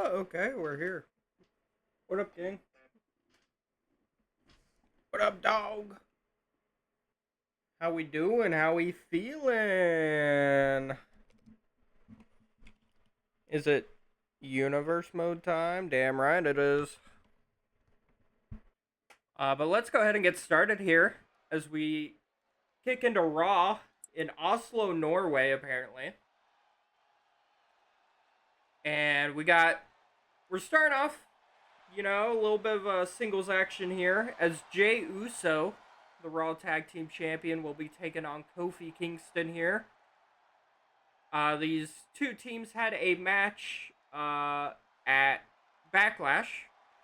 Okay, we're here. What up, gang? What up, dog? How we doing? How we feeling? Is it universe mode time? Damn right it is. But let's go ahead and get started here as we kick into Raw in Oslo, Norway, apparently. And we're starting off, a little bit of a singles action here as Jey Uso, the Raw Tag Team Champion, will be taking on Kofi Kingston here. These two teams had a match at Backlash.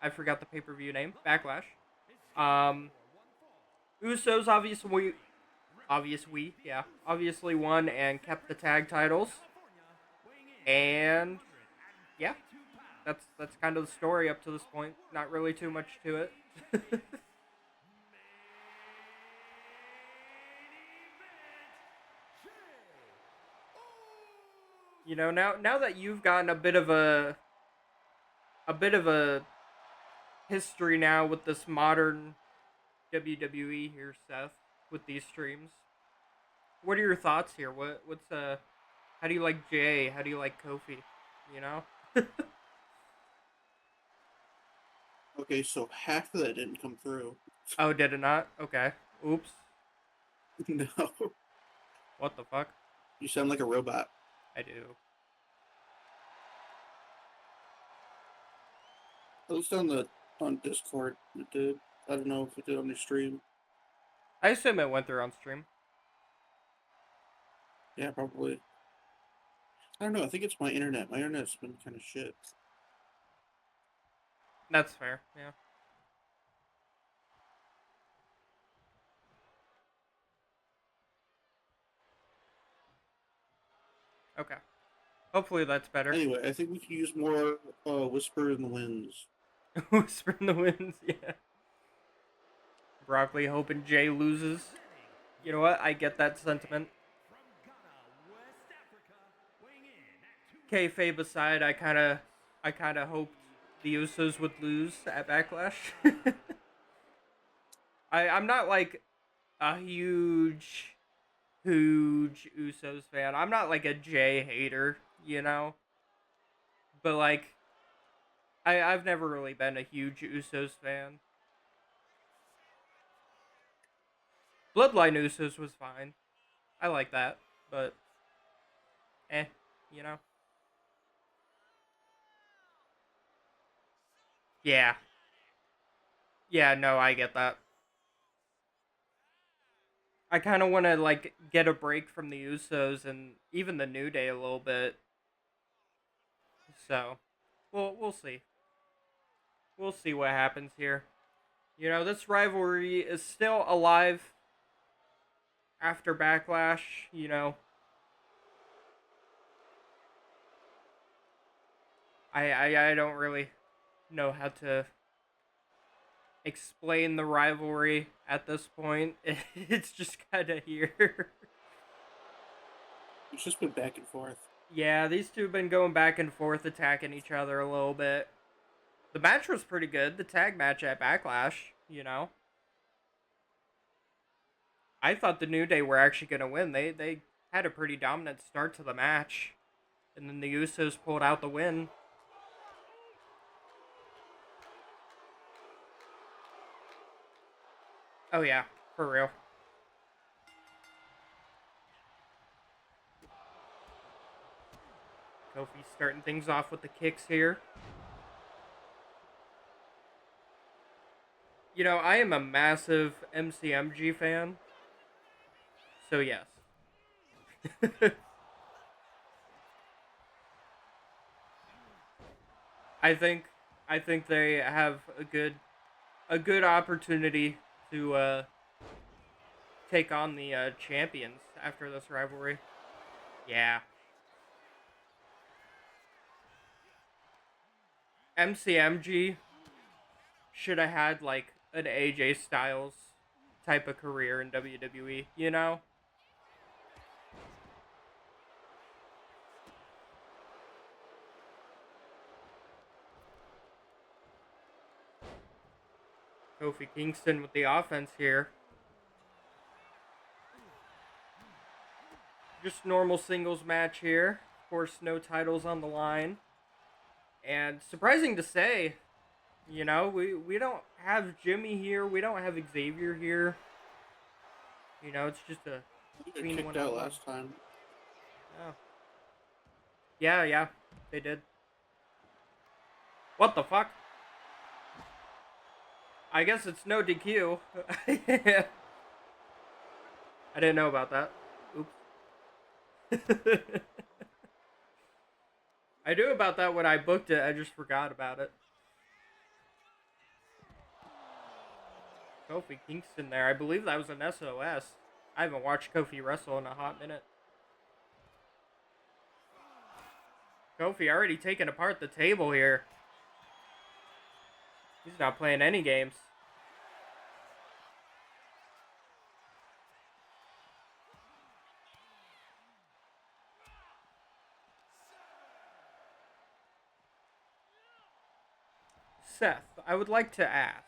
I forgot the pay-per-view name. Backlash. Um, Usos obviously won and kept the tag titles. And yeah, that's kind of the story up to this point. Not really too much to it. Now that you've gotten a bit of a history now with this modern WWE here, Seth, with these streams. What are your thoughts here? What's how do you like Jay? How do you like Kofi? You know? Okay, so half of that didn't come through. Oh, did it not? Okay. Oops. No, What the fuck? you sound like a robot. I do. At least on Discord, it did. I don't know if it did on the stream. I assume it went through on stream. Yeah, probably. I don't know. I think it's my internet. My internet's been kind of shit. That's fair. Yeah. Okay. Hopefully that's better. Anyway, I think we could use more Whisper in the Winds. Whisper in the winds. Yeah. Broccoli hoping Jay loses. You know what? I get that sentiment. Kayfabe aside, I kind of hoped the Usos would lose at Backlash. I'm not like a huge Usos fan. I'm not like a Jay hater, but like I've never really been a huge Usos fan. Bloodline Usos was fine. I like that, but eh, you know. Yeah. Yeah, no, I get that. I kind of want to like get a break from the Usos and even the New Day a little bit. So, we'll see. We'll see what happens here. This rivalry is still alive after Backlash. I don't really know how to explain the rivalry at this point. It's just kind of here. It's just been back and forth. Yeah, these two have been going back and forth, attacking each other a little bit. The match was pretty good. The tag match at Backlash. I thought the New Day were actually going to win. They had a pretty dominant start to the match. And then the Usos pulled out the win. Oh, yeah, for real. Kofi starting things off with the kicks here. I am a massive MCMG fan. So, yes. I think I think they have a good opportunity to take on the champions after this rivalry. Yeah. MCMG should have had like an AJ Styles type of career in WWE, you know? Kofi Kingston with the offense here. Just normal singles match here. Of course, no titles on the line. And surprising to say, you know, we don't have Jimmy here. We don't have Xavier here. You know, it's just a He got clean kicked out one-on-one. last time. Oh. Yeah, they did. What the fuck? I guess it's no DQ. I didn't know about that. Oops. I knew about that when I booked it. I just forgot about it. Kofi Kingston there. I believe that was an SOS. I haven't watched Kofi wrestle in a hot minute. Kofi already taking apart the table here. He's not playing any games. Seth, I would like to ask.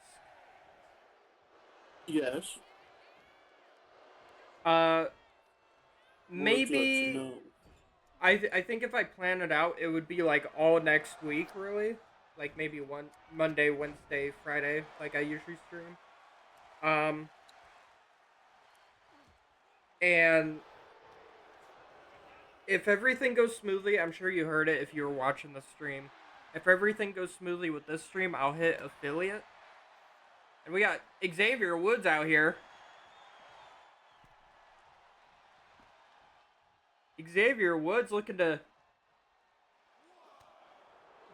Yes. Uh, What would you like to maybe know? I think if I plan it out, it would be like all next week, really. Like maybe one Monday, Wednesday, Friday, like I usually stream. Um, and if everything goes smoothly, I'm sure you heard it if you were watching the stream. If everything goes smoothly with this stream, I'll hit affiliate. And we got Xavier Woods out here. Xavier Woods looking to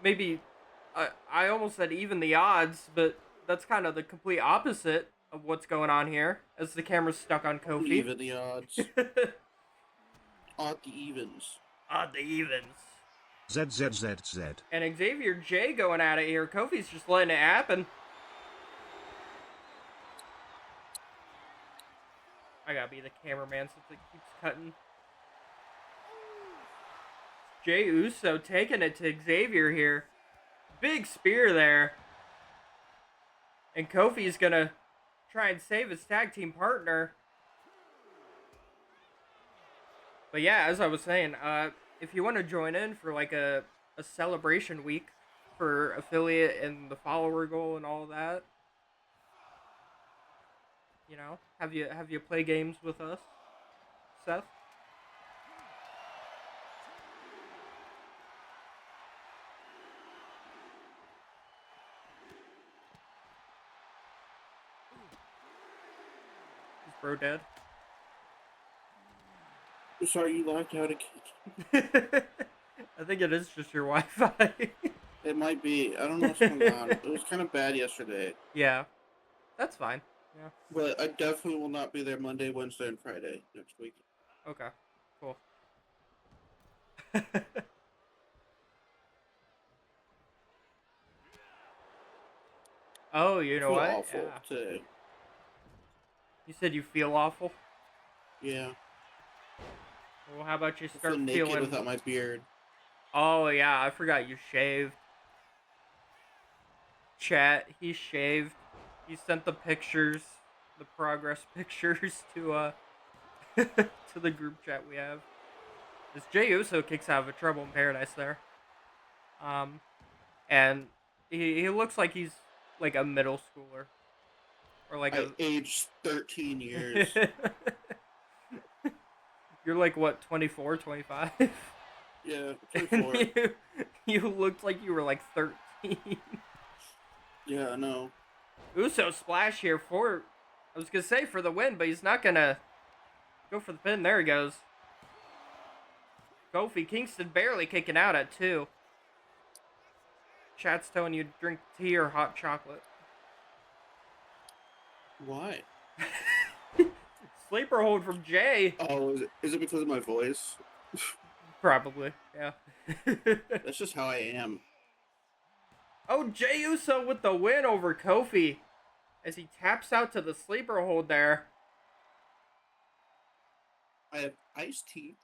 maybe, I almost said even the odds, but that's kind of the complete opposite of what's going on here as the camera's stuck on Kofi. Even the odds. Odd the evens. Odd the evens. ZZZZ. And Xavier J going at it here. Kofi's just letting it happen. I gotta be the cameraman since it keeps cutting. Jey Uso taking it to Xavier here. Big spear there. And Kofi's gonna try and save his tag team partner. But yeah, as I was saying, if you want to join in for like a celebration week for affiliate and the follower goal and all that, you know, have you play games with us, Seth? Is bro dead? Sorry, you locked out again. I think it is just your Wi-Fi. It might be. I don't know what's going on. It was kind of bad yesterday. Yeah, that's fine. Yeah. But I definitely will not be there Monday, Wednesday, and Friday next week. Okay. Cool. Oh, you I know feel what? awful Yeah. today. You said you feel awful. Yeah. Well, how about you I start feel naked feeling? without my beard. Oh yeah, I forgot you shaved. Chat, he shaved. He sent the pictures, the progress pictures to to the group chat we have. This Jey Uso kicks out of a Trouble in Paradise there. And he looks like he's like a middle schooler. Or like I aged 13 years. You're like what, 24, 25? Yeah, And 24. you looked like you were like 13. Yeah, I know. Uso splash here for, I was gonna say for the win, but he's not gonna go for the pin. There he goes. Kofi Kingston barely kicking out at 2. Chat's telling you to drink tea or hot chocolate. Why? Sleeper hold from Jay. Oh, is it because of my voice? Probably, yeah. That's just how I am. Oh, Jey Uso with the win over Kofi. as he taps out to the sleeper hold there. I have iced tea.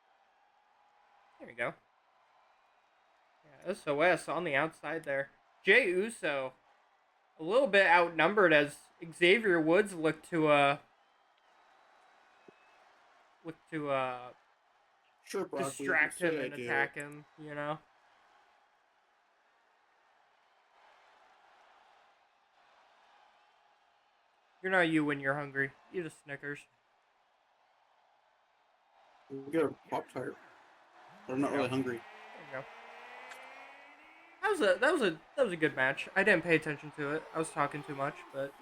There we go. Yeah, SOS on the outside there. Jey Uso, a little bit outnumbered as Xavier Woods looked to Sure, broccoli. distract him Say I and do. attack him. You know. You're not you when you're hungry. Eat a Snickers. We'll get a Pop Tart. But I'm There not you go. really hungry. There you go. That was a good match. I didn't pay attention to it. I was talking too much, but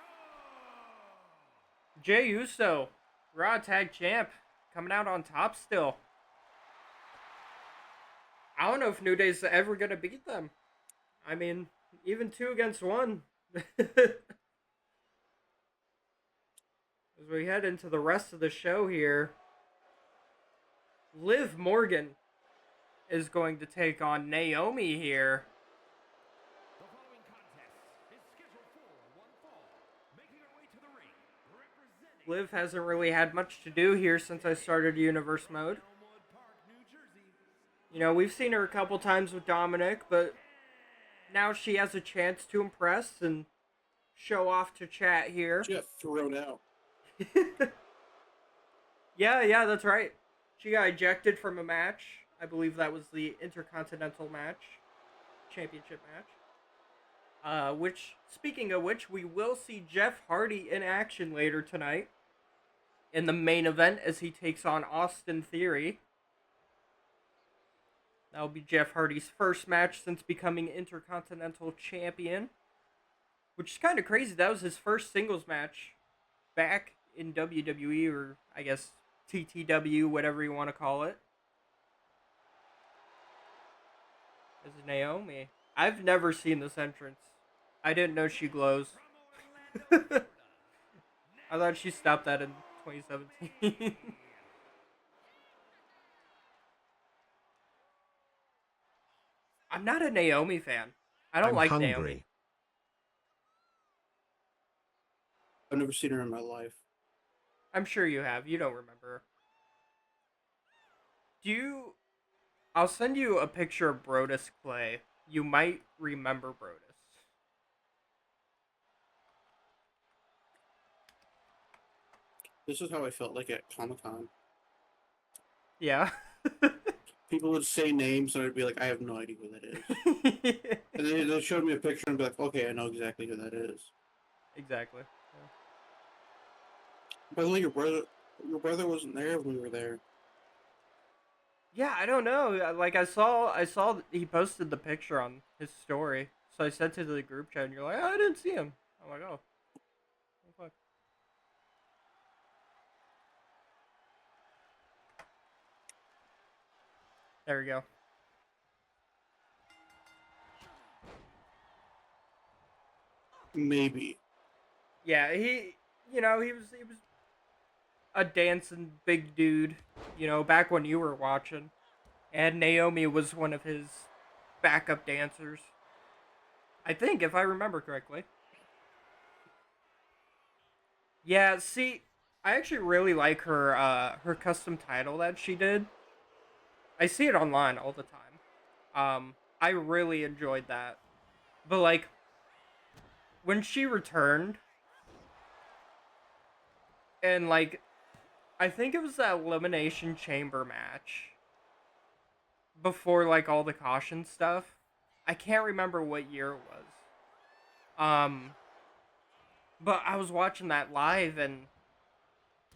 Jey Uso, Raw Tag Champ, coming out on top still. I don't know if New Day's ever gonna beat them. I mean, even 2 against 1. As we head into the rest of the show here, Liv Morgan is going to take on Naomi here. The following contest is scheduled for one fall. Making her way to the ring, representing Liv hasn't really had much to do here since I started Universe Mode. Elmwood Park, New Jersey. You know, we've seen her a couple times with Dominic, but now she has a chance to impress and show off to chat here. She got thrown out. Yeah, that's right. She got ejected from a match. I believe that was the Intercontinental match, championship match. Speaking of which, we will see Jeff Hardy in action later tonight in the main event as he takes on Austin Theory. That'll be Jeff Hardy's first match since becoming Intercontinental Champion, which is kind of crazy. That was his first singles match back in WWE, or I guess TTW, whatever you want to call it. This is Naomi. I've never seen this entrance. I didn't know she glows. I thought she stopped that in 2017. I'm not a Naomi fan. I don't I'm like hungry. Naomi. I've never seen her in my life. I'm sure you have. You don't remember. I'll send you a picture of Brodus Clay. You might remember Brodus. This is how I felt like at Comic-Con. Yeah. People would say names, and I'd be like, I have no idea who that is. And then they showed me a picture, and I'd be like, okay, I know exactly who that is. Exactly. By the way, your brother wasn't there when we were there. Yeah, I don't know. Like I saw he posted the picture on his story. So I said to the group chat, and you're like, oh, I didn't see him. I'm like, oh fuck. There we go. Maybe. Yeah, he was a dancing big dude, back when you were watching. And Naomi was one of his backup dancers. I think, if I remember correctly. Yeah, see, I actually really like her custom title that she did. I see it online all the time. I really enjoyed that. But like when she returned and like I think it was that Elimination Chamber match before like all the caution stuff. I can't remember what year it was. But I was watching that live and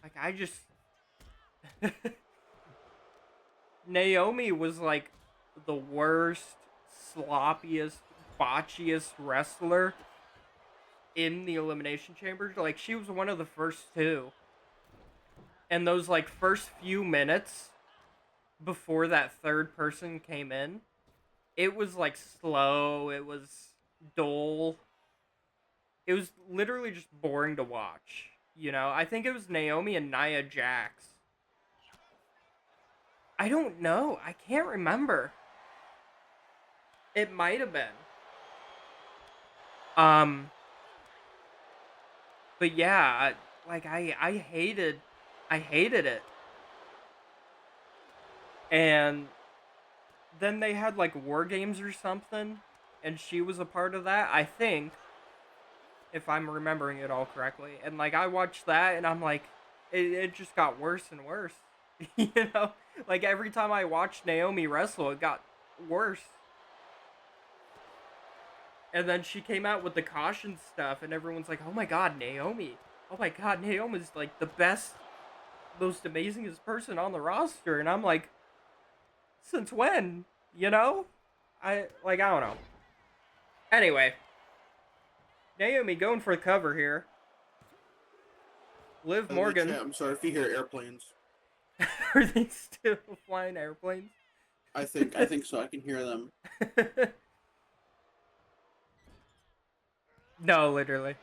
like I just Naomi was like the worst, sloppiest, botchiest wrestler in the Elimination Chamber. Like she was one of the first two. And those like first few minutes before that third person came in, it was like slow, it was dull. It was literally just boring to watch. I think it was Naomi and Nia Jax. I don't know. I can't remember. It might have been. But yeah, I hated it. And then they had like war games or something, and she was a part of that, I think, if I'm remembering it all correctly. And like I watched that, and I'm like, it just got worse and worse. you know, like every time I watched Naomi wrestle, it got worse. And then she came out with the caution stuff, and everyone's like, "Oh my God, Naomi! Oh my God, Naomi's like the best, most amazingest person on the roster." And I'm like, "Since when?" You know? I don't know. Anyway, Naomi going for the cover here. Liv In the Morgan. chat, I'm sorry if you hear airplanes. Are they still flying airplanes? I think so. I can hear them. No, literally.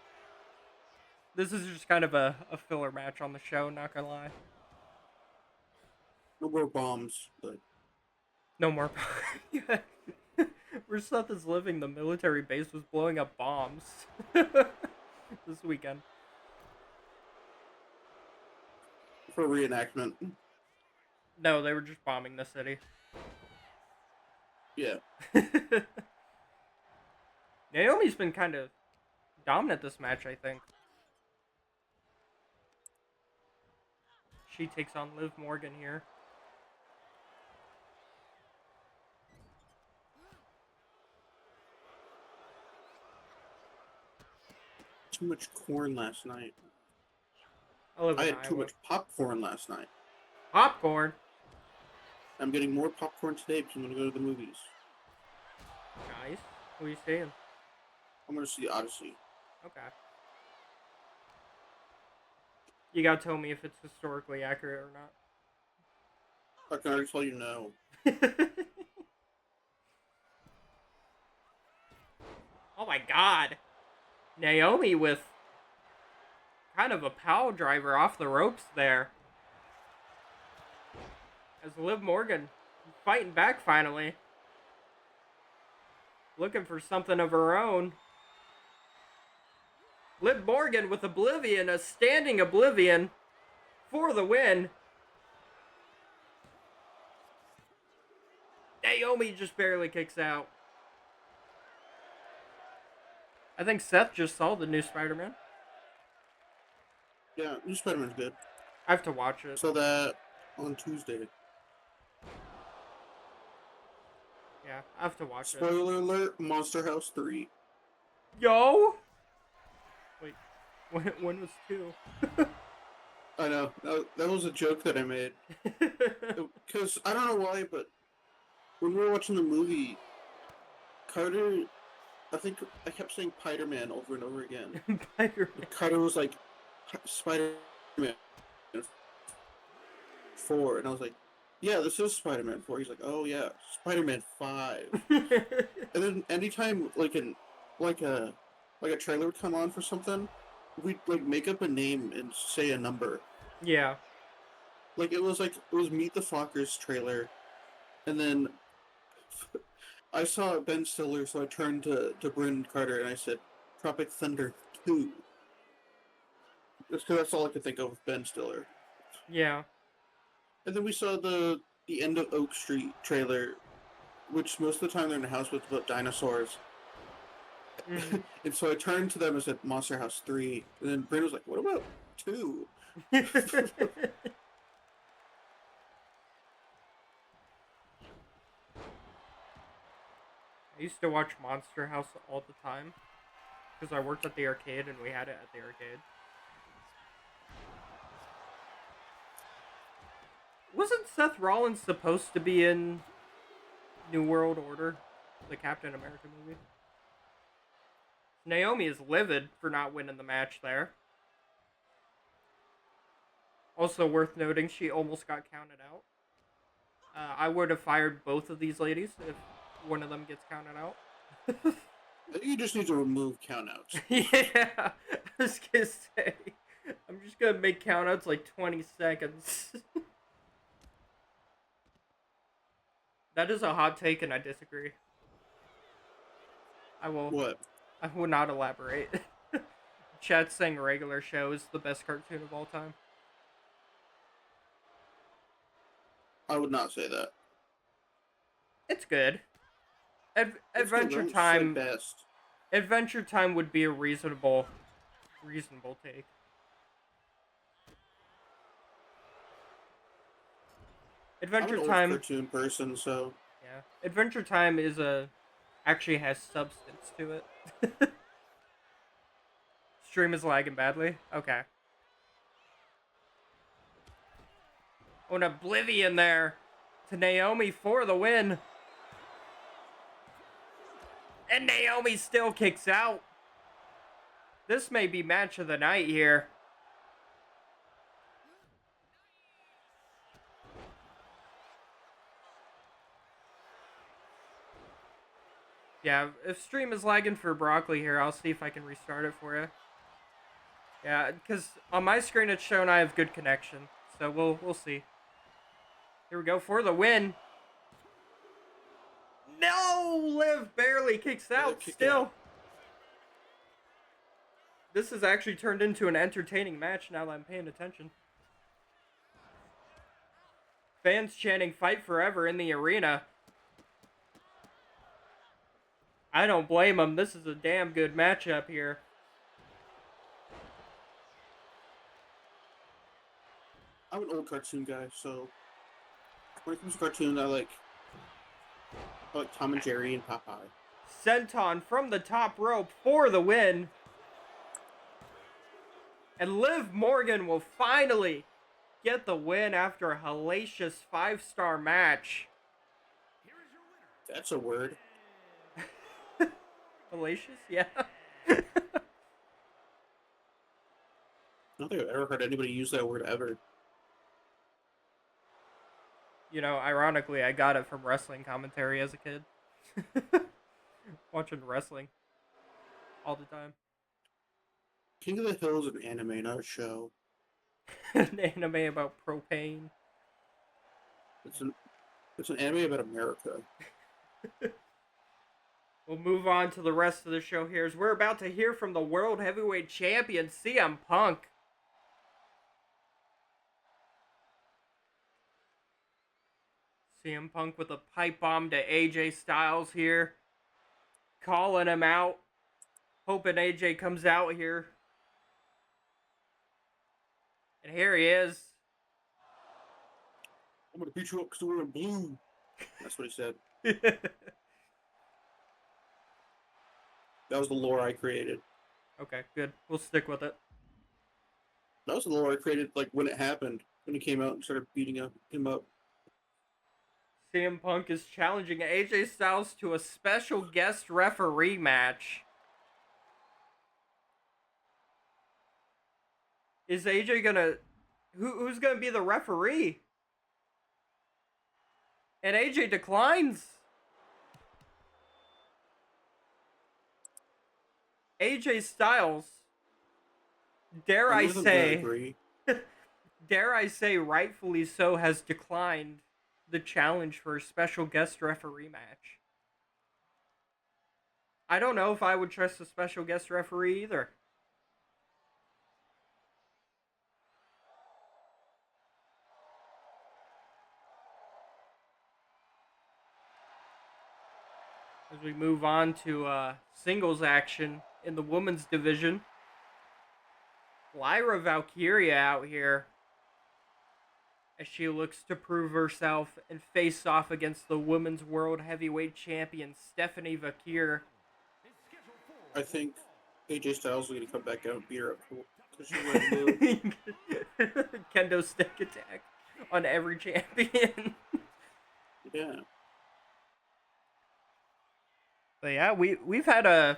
This is just kind of a filler match on the show, not gonna lie. No more bombs, but No more. Yeah. Where Seth is living, the military base was blowing up bombs this weekend. for reenactment. No, they were just bombing the city. Yeah. Naomi's been kind of dominant this match, I think. She takes on Liv Morgan here. Too much corn last night. I live I in had too Iowa. much popcorn last night. Popcorn. I'm getting more popcorn today because I'm going to go to the movies. Nice. What are you saying? I'm going to see Odyssey. Okay. You gotta tell me if it's historically accurate or I can already tell you no. not. Oh my God. Naomi with kind of a power driver off the ropes there. As Liv Morgan fighting back finally. Looking for something of her own. Liv Morgan with Oblivion, a standing Oblivion for the win. Naomi just barely kicks out. I think Seth just saw the new Spider-Man. Yeah, new Spider-Man's good. I have to watch it. Saw that on Tuesday. Yeah, I have to watch it. Spoiler alert, Monster House 3. Yo! Wait, when was 2? I know. That was a joke that I made. Because, I don't know why, but when we were watching the movie, Carter, I think I kept saying Spider-Man over and over again. Spider-Man. Carter was like, Spider-Man 4, and I was like, yeah, this is Spider-Man 4. He's like, oh yeah, Spider-Man 5. And then anytime like a trailer would come on for something, we'd like make up a name and say a number. Yeah. Like it was Meet the Fockers trailer, and then I saw Ben Stiller, so I turned to Bryn Carter and I said, Tropic Thunder 2. Just because that's all I could think of with Ben Stiller. Yeah. And then we saw the end of Oak Street trailer, which most of the time they're in a house with about dinosaurs. Mm. And so I turned to them and said, Monster House 3. And then Bryn was like, what about 2? I used to watch Monster House all the time because I worked at the arcade and we had it at the arcade. Wasn't Seth Rollins supposed to be in New World Order, the Captain America movie? Naomi is livid for not winning the match there. Also worth noting, she almost got counted out. I would have fired both of these ladies if one of them gets counted out. I think you just need to remove countouts. Yeah, I was gonna say. I'm just gonna make countouts like 20 seconds. That is a hot take and I disagree. I will What? not elaborate. Chat's saying regular show is the best cartoon of all time. I would not say that. It's good. It's good, but I Adventure wouldn't say Time. best. Adventure Time would be a reasonable take. I'm an Adventure old Time, cartoon person, so yeah. Adventure Time is actually has substance to it. Stream is lagging badly. Okay. Oh, an Oblivion there to Naomi for the win. And Naomi still kicks out. This may be match of the night here. Yeah, if stream is lagging for Broccoli here, I'll see if I can restart it for you. Yeah, because on my screen it's showing I have good connection. So we'll see. Here we go for the win. No! Liv barely kicks out still. out. This has actually turned into an entertaining match now that I'm paying attention. Fans chanting "Fight Forever" in the arena. I don't blame them. This is a damn good matchup here. I'm an old cartoon guy, so when it comes to cartoons, I like Tom and Jerry and Popeye. Senton from the top rope for the win. And Liv Morgan will finally get the win after a hellacious 5-star match. That's a word. Hellacious? Yeah. I don't think I've ever heard anybody use that word ever. You know, ironically, I got it from wrestling commentary as a kid. Watching wrestling all the time. King of the Hill is an anime, not a show. An anime about propane. It's an anime about America. We'll move on to the rest of the show here as we're about to hear from the World Heavyweight Champion, CM Punk. CM Punk with a pipe bomb to AJ Styles here. Calling him out. Hoping AJ comes out here. And here he is. I'm gonna beat you up because we're in blue. That's what he said. That was the lore I created. Okay, good. We'll stick with it. That was the lore I created, like, when it happened. When he came out and started beating him up. CM Punk is challenging AJ Styles to a special guest referee match. Is AJ gonna... Who's gonna be the referee? And AJ declines. AJ Styles, dare I say, dare I say rightfully so, has declined the challenge for a special guest referee match. I don't know if I would trust a special guest referee either. As we move on to singles action in the women's division. Lyra Valkyria out here as she looks to prove herself and face off against the Women's World Heavyweight Champion Stephanie Vakir. I think AJ Styles is going to come back out and beat her up. Because she's ready to move. Kendo stick attack on every champion. Yeah. But yeah, we've had a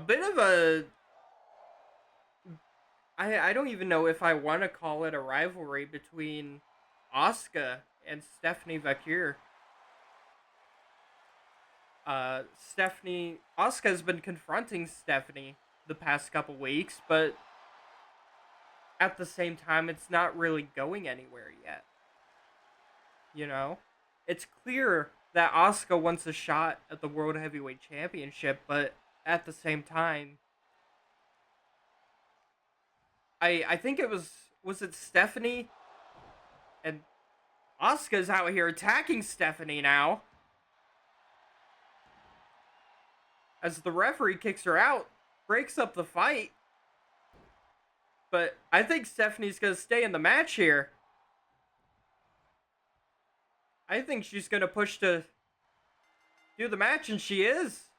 bit of a... I don't even know if I want to call it a rivalry between Asuka and Stephanie Vakir. Asuka's been confronting Stephanie the past couple weeks, but at the same time, it's not really going anywhere yet. You know? It's clear that Asuka wants a shot at the World Heavyweight Championship, but at the same time, I think it was it Stephanie, and Asuka's out here attacking Stephanie now. As the referee kicks her out, breaks up the fight. But I think Stephanie's gonna stay in the match here. I think she's gonna push to do the match, and she is.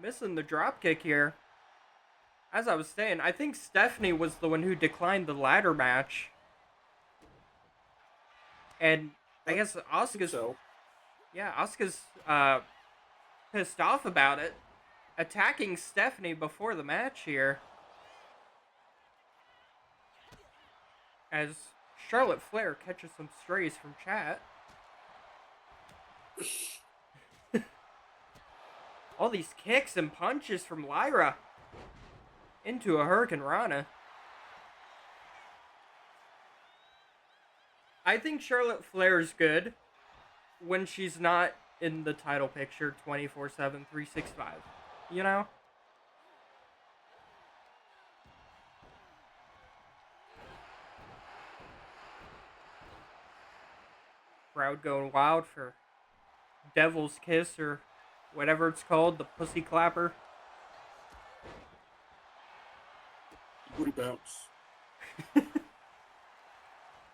Missing the dropkick here. As I was saying, I think Stephanie was the one who declined the ladder match. And I guess Asuka's... So, Yeah, Asuka's pissed off about it. Attacking Stephanie before the match here. As Charlotte Flair catches some strays from chat. All these kicks and punches from Lyra into a Hurricane Rana. I think Charlotte Flair is good when she's not in the title picture 24/7, 365. You know? Crowd going wild for Devil's Kiss or whatever it's called, the pussy clapper. booty bounce.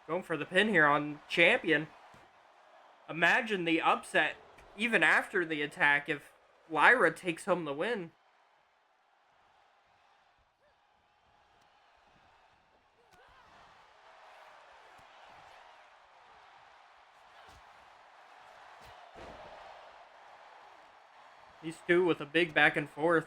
Going for the pin here on Champion. Imagine the upset even after the attack if Lyra takes home the win. These two with a big back and forth.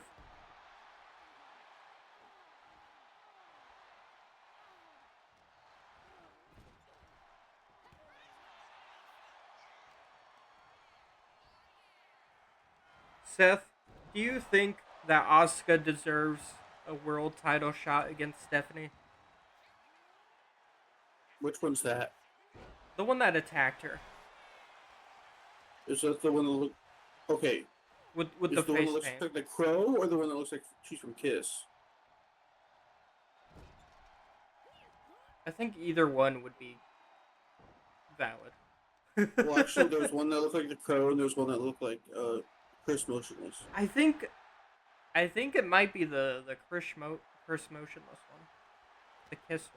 Seth, do you think that Asuka deserves a world title shot against Stephanie? Which one's that? The one that attacked her. Is that the one that look? Okay. With Is the the one face that looks paint. like the Crow, or the one that looks like she's from Kiss? I think either one would be valid. Well, actually, there was one that looked like the Crow, and there was one that looked like Chris Motionless. I think it might be the Chris Motionless one. The Kiss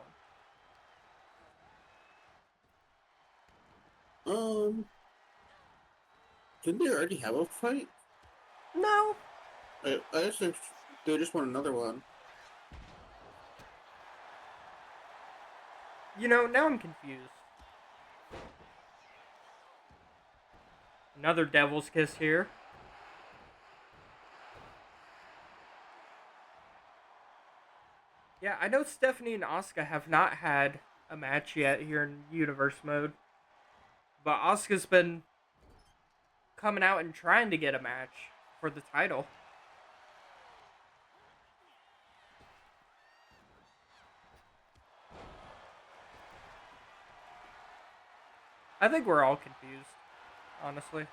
one. Didn't they already have a fight? No. I just think they just want another one. You know, now I'm confused. Another Devil's Kiss here. Yeah, I know Stephanie and Asuka have not had a match yet here in Universe mode. But Asuka's been coming out and trying to get a match for the title. I think we're all confused, honestly.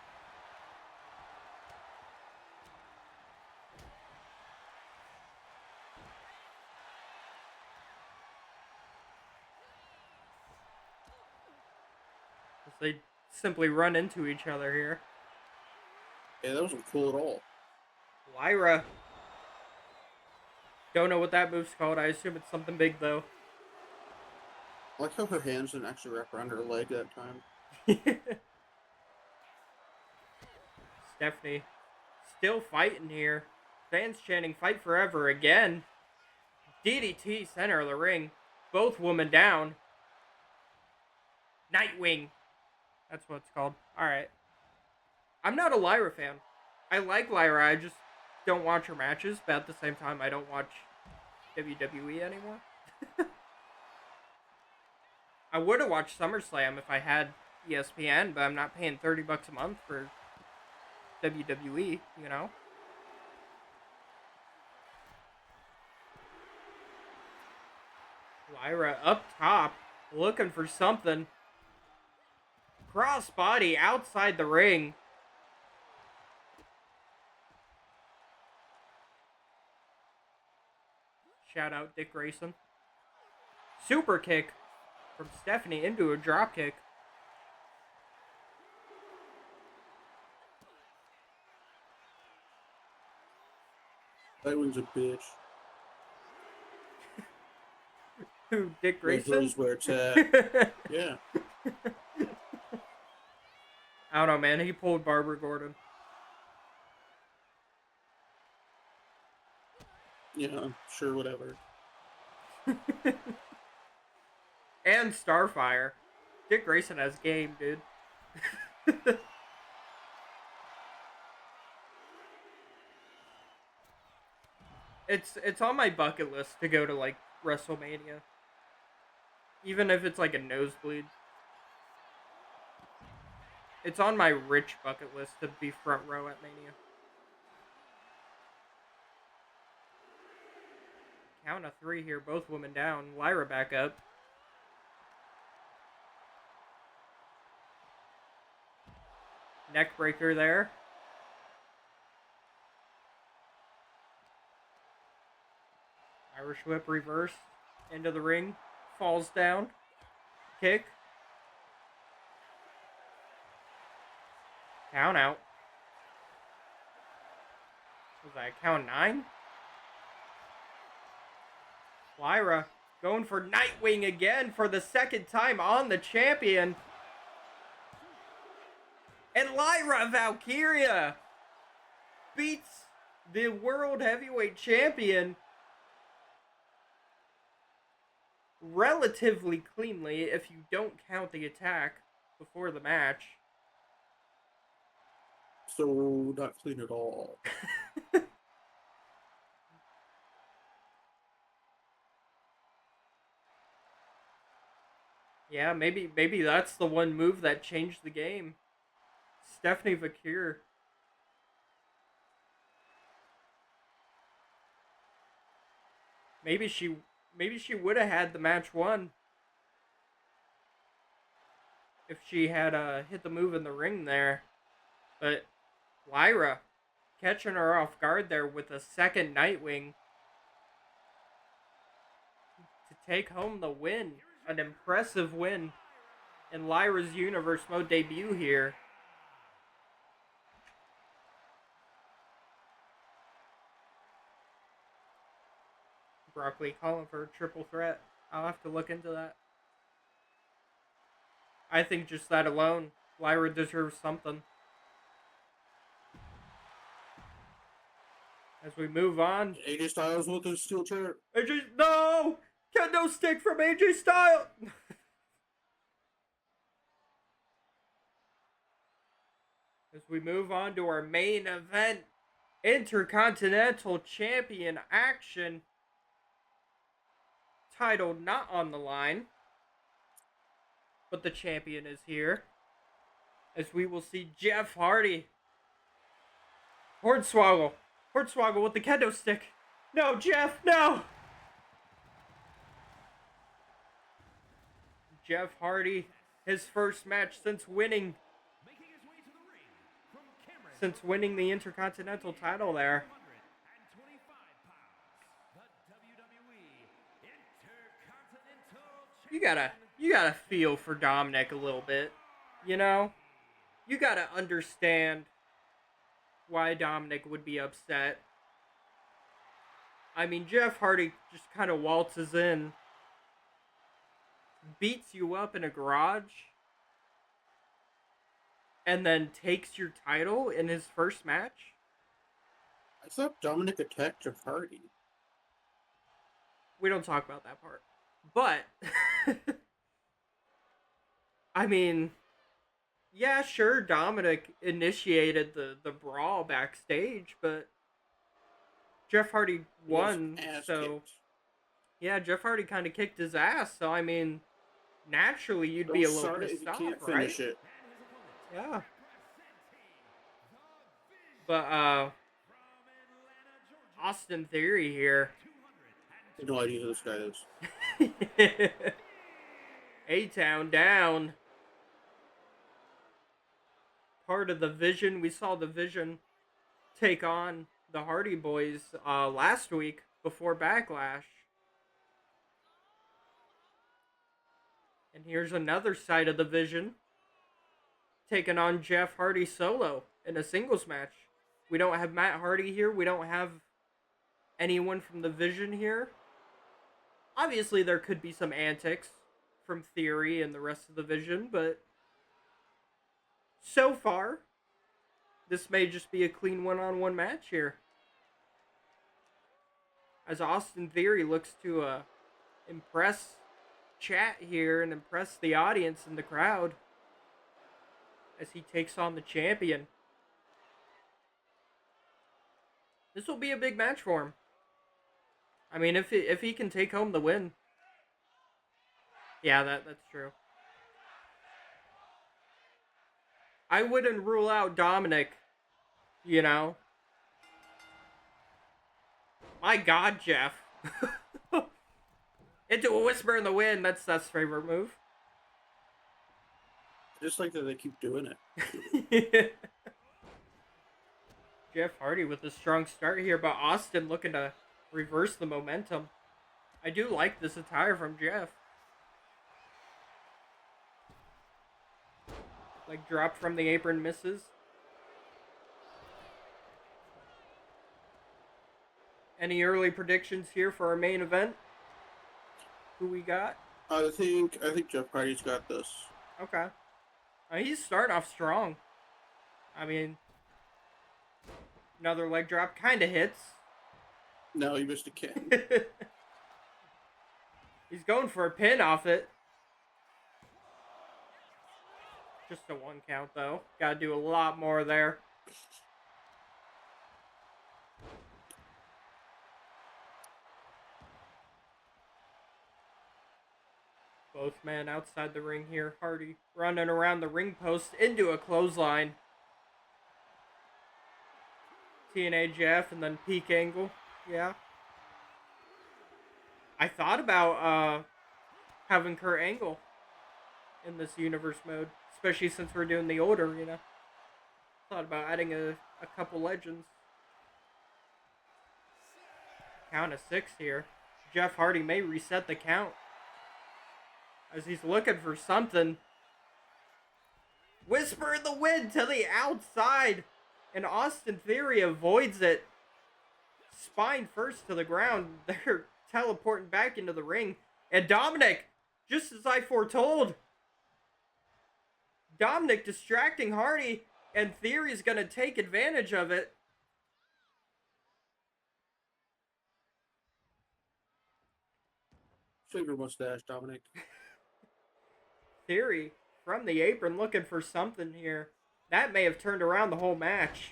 They simply run into each other here. Yeah, that wasn't cool at all. Lyra. Don't know what that move's called. I assume it's something big, though. I like how her hands didn't actually wrap around her leg that time. Stephanie still fighting here. Fans chanting fight forever again. DDT center of the ring. Both women down. Nightwing. That's what it's called. Alright. I'm not a Lyra fan. I like Lyra, I just don't watch her matches, but at the same time I don't watch WWE anymore. I would have watched SummerSlam if I had ESPN, but I'm not paying $30 a month for WWE, you know? Lyra up top, looking for something. Crossbody outside the ring. Shout out Dick Grayson. Super kick from Stephanie into a drop kick. Nightwing's a bitch. Who, Dick Right Grayson? goes where it's at. Yeah. I don't know, man. He pulled Barbara Gordon. Yeah, sure, whatever. And Starfire. Dick Grayson has game, dude. It's on my bucket list to go to like WrestleMania. Even if it's like a nosebleed. It's on my rich bucket list to be front row at Mania. Count of 3 here, both women down. Lyra back up. Neck breaker there. Irish whip reverse. Into the ring. Falls down. Kick. Count out. Was that count 9? Lyra going for Nightwing again for the second time on the champion. And Lyra Valkyria beats the World Heavyweight Champion relatively cleanly if you don't count the attack before the match. So, not clean at all. Yeah, maybe that's the one move that changed the game. Stephanie Vakir. Maybe she would have had the match won if she had hit the move in the ring there. But Lyra catching her off guard there with a second Nightwing to take home the win. An impressive win in Lyra's Universe Mode debut here. Broccoli calling for a triple threat. I'll have to look into that. I think just that alone, Lyra deserves something. As we move on. AJ Styles with his steel chair. AJ, no! Kendo stick from AJ Styles! As we move on to our main event, Intercontinental Champion action. Title not on the line, but the champion is here. As we will see Jeff Hardy. Hornswoggle with the kendo stick. No, Jeff, no! Jeff Hardy, his first match since winning the Intercontinental title there. You gotta feel for Dominic a little bit, you know? You gotta understand why Dominic would be upset. I mean, Jeff Hardy just kind of waltzes in, beats you up in a garage, and then takes your title in his first match? I thought Dominic attacked Jeff Hardy. We don't talk about that part. But, I mean, yeah, sure, Dominic initiated the brawl backstage, but Jeff Hardy won, so... Kicked. Yeah, Jeff Hardy kind of kicked his ass, so I mean, naturally you'd Don't be a little start it if pissed you off, can't right? finish it. Yeah. But, Austin Theory here. I have no idea who this guy is. A-Town down. Part of the Vision. We saw the Vision take on the Hardy Boys last week before Backlash. And here's another side of the Vision taking on Jeff Hardy solo in a singles match. We don't have Matt Hardy here. We don't have anyone from the Vision here. Obviously, there could be some antics from Theory and the rest of the Vision, but so far, this may just be a clean one-on-one match here. As Austin Theory looks to impress chat here and impress the audience and the crowd as he takes on the champion. This will be a big match for him. I mean, if he can take home the win. Yeah, that's true. I wouldn't rule out Dominic, you know. My God, Jeff. Into a whisper in the wind, that's Seth's favorite move. Just like that they keep doing it. Jeff Hardy with a strong start here, but Austin looking to reverse the momentum. I do like this attire from Jeff. Like drop from the apron misses. Any early predictions here for our main event? Who we got? I think Jeff Hardy's got this. Okay. He's starting off strong. I mean, another leg drop kind of hits. No, he missed a kick. He's going for a pin off it. Just a 1 count, though. Gotta do a lot more there. Both men outside the ring here. Hardy running around the ring post into a clothesline. TNA Jeff and then peak angle. Yeah. I thought about having Kurt Angle in this universe mode, especially since we're doing the order, you know. Thought about adding a couple legends. Count of 6 here. Jeff Hardy may reset the count as he's looking for something. Whisper in the wind to the outside, and Austin Theory avoids it. Spine first to the ground. They're teleporting back into the ring. And Dominic, just as I foretold, Dominic distracting Hardy, and Theory's going to take advantage of it. Shave your mustache, Dominic. Theory from the apron looking for something here. That may have turned around the whole match.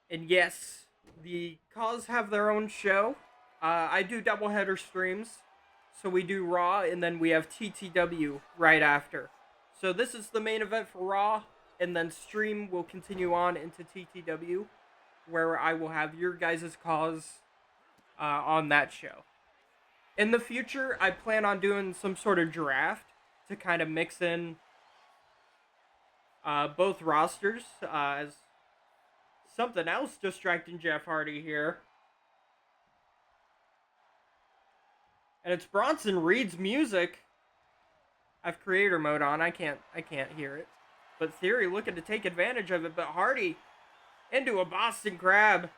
And yes, the Caws have their own show. I do doubleheader streams. So we do Raw, and then we have TTW right after. So this is the main event for Raw, and then stream will continue on into TTW, where I will have your guys' Caws on that show. In the future, I plan on doing some sort of draft to kind of mix in both rosters as something else distracting Jeff Hardy here. And it's Bronson Reed's music. I have creator mode on. I can't hear it. But Theory looking to take advantage of it. But Hardy into a Boston Crab.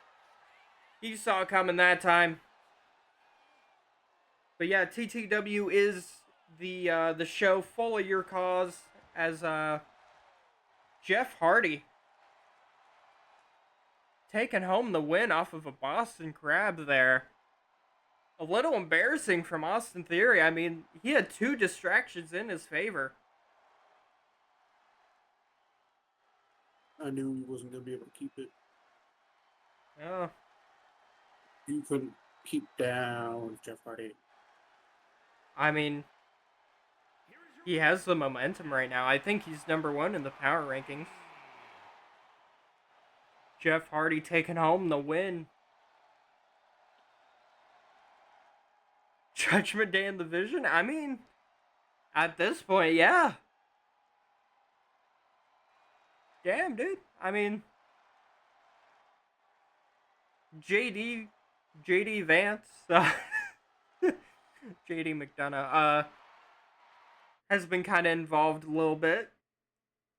He saw it coming that time. But yeah, TTW is the show full of your Caws as Jeff Hardy taking home the win off of a Boston Crab there. A little embarrassing from Austin Theory. I mean, he had 2 distractions in his favor. I knew he wasn't going to be able to keep it. Oh. You couldn't keep down Jeff Hardy. I mean, he has the momentum right now. I think he's number 1 in the power rankings. Jeff Hardy taking home the win. Judgment Day in the Vision? I mean, at this point, yeah. Damn, dude. I mean, JD Vance, JD McDonough, has been kind of involved a little bit.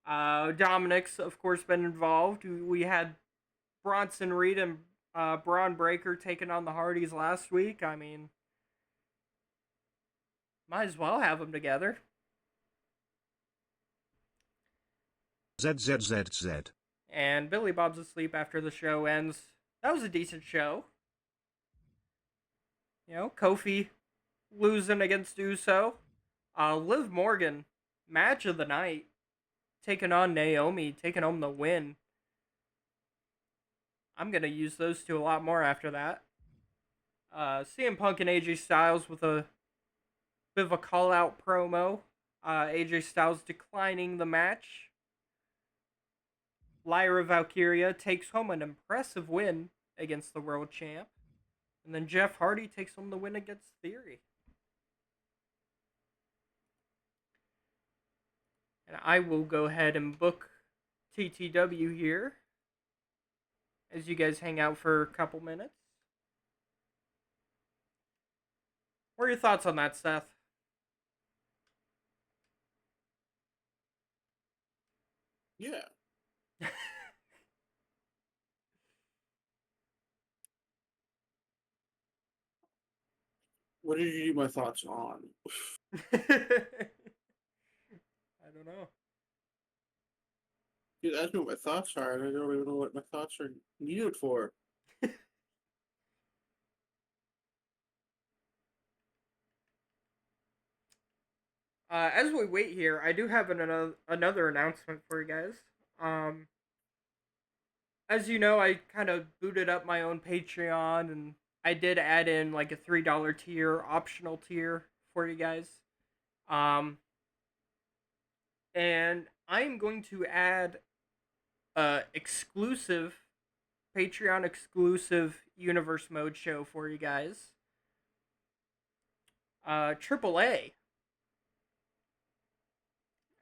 Dominic's, of course, been involved. We had Bronson Reed and Braun Breaker taking on the Hardys last week. I mean, might as well have them together. ZZZZ. And Billy Bob's asleep after the show ends. That was a decent show. You know, Kofi losing against Uso. Liv Morgan, match of the night, taking on Naomi, taking home the win. I'm going to use those two a lot more after that. CM Punk and AJ Styles with a bit of a call out promo. AJ Styles declining the match. Lyra Valkyria takes home an impressive win against the world champ. And then Jeff Hardy takes home the win against Theory. And I will go ahead and book TTW here as you guys hang out for a couple minutes. What are your thoughts on that, Seth? Yeah. What did you do my thoughts on? I don't know. Dude, ask me what my thoughts are, and I don't even know what my thoughts are needed for. As we wait here, I do have another announcement for you guys. Um, as you know, I kind of booted up my own Patreon, and I did add in like a $3 tier, optional tier for you guys. Um, and I am going to add exclusive Patreon exclusive Universe Mode show for you guys. AAA.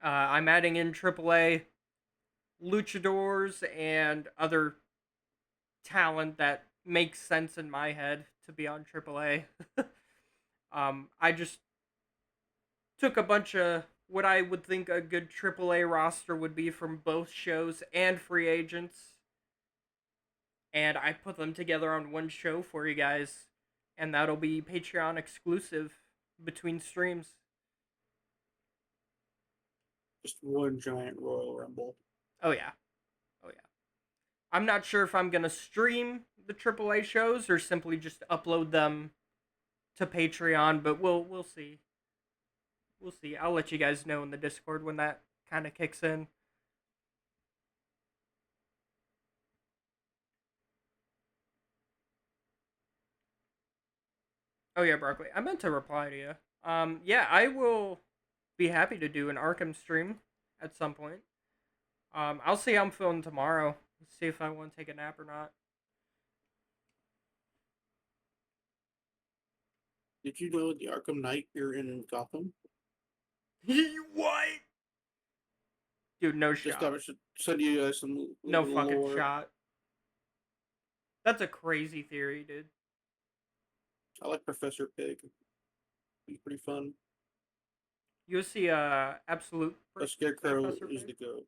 I'm adding in AAA luchadors and other talent that makes sense in my head to be on AAA. I just took a bunch of what I would think a good AAA roster would be from both shows and free agents, and I put them together on one show for you guys, and that'll be Patreon exclusive between streams. Just one giant Royal Rumble. Oh yeah. Oh yeah. I'm not sure if I'm gonna stream the AAA shows or simply just upload them to Patreon, but we'll see. We'll see. I'll let you guys know in the Discord when that kind of kicks in. Oh yeah, Broccoli. I meant to reply to you. Yeah, I will be happy to do an Arkham stream at some point. I'll see how I'm feeling tomorrow. See if I want to take a nap or not. Did you know the Arkham Knight here in Gotham? What? Dude, no Just shot. thought I should send you guys some No little fucking lore. shot. That's a crazy theory, dude. I like Professor Pig. He's pretty fun. You see, absolute. A scarecrow Professor is Pig? the goat.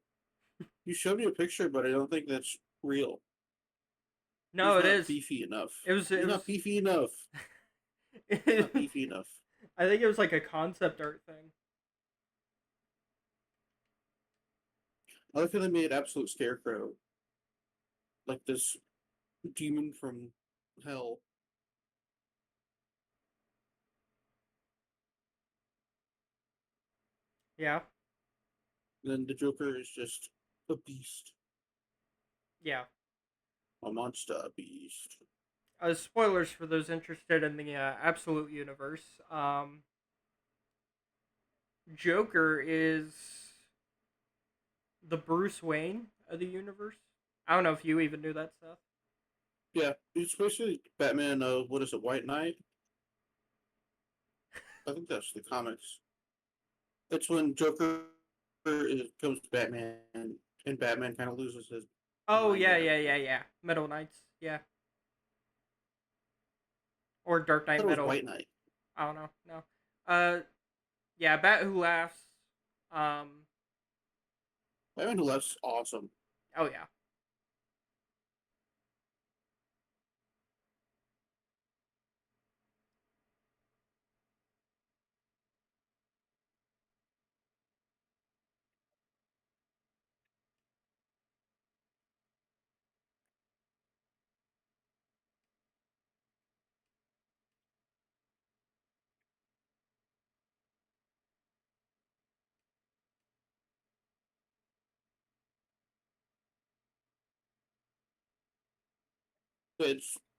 You showed me a picture, but I don't think that's real. No, He's it not is. beefy enough. It was. He's It was. not beefy enough. He's not beefy enough. I think it was like a concept art thing. I like how they made Absolute Scarecrow like this demon from hell. Yeah. And then the Joker is just a beast. Yeah. A monster beast. Spoilers for those interested in the Absolute Universe. Joker is the Bruce Wayne of the universe. I don't know if you even knew that stuff. Yeah, it's basically Batman, what is it, White Knight? I think that's the comics. That's when Joker becomes Batman, and Batman kind of loses his Oh mind yeah, and yeah, everything. yeah, yeah. Metal Knights, yeah, or Dark I Knight thought it was Metal. White Knight. I don't know. No. Yeah. Bat Who Laughs Um, Batman Who Left's awesome. oh yeah.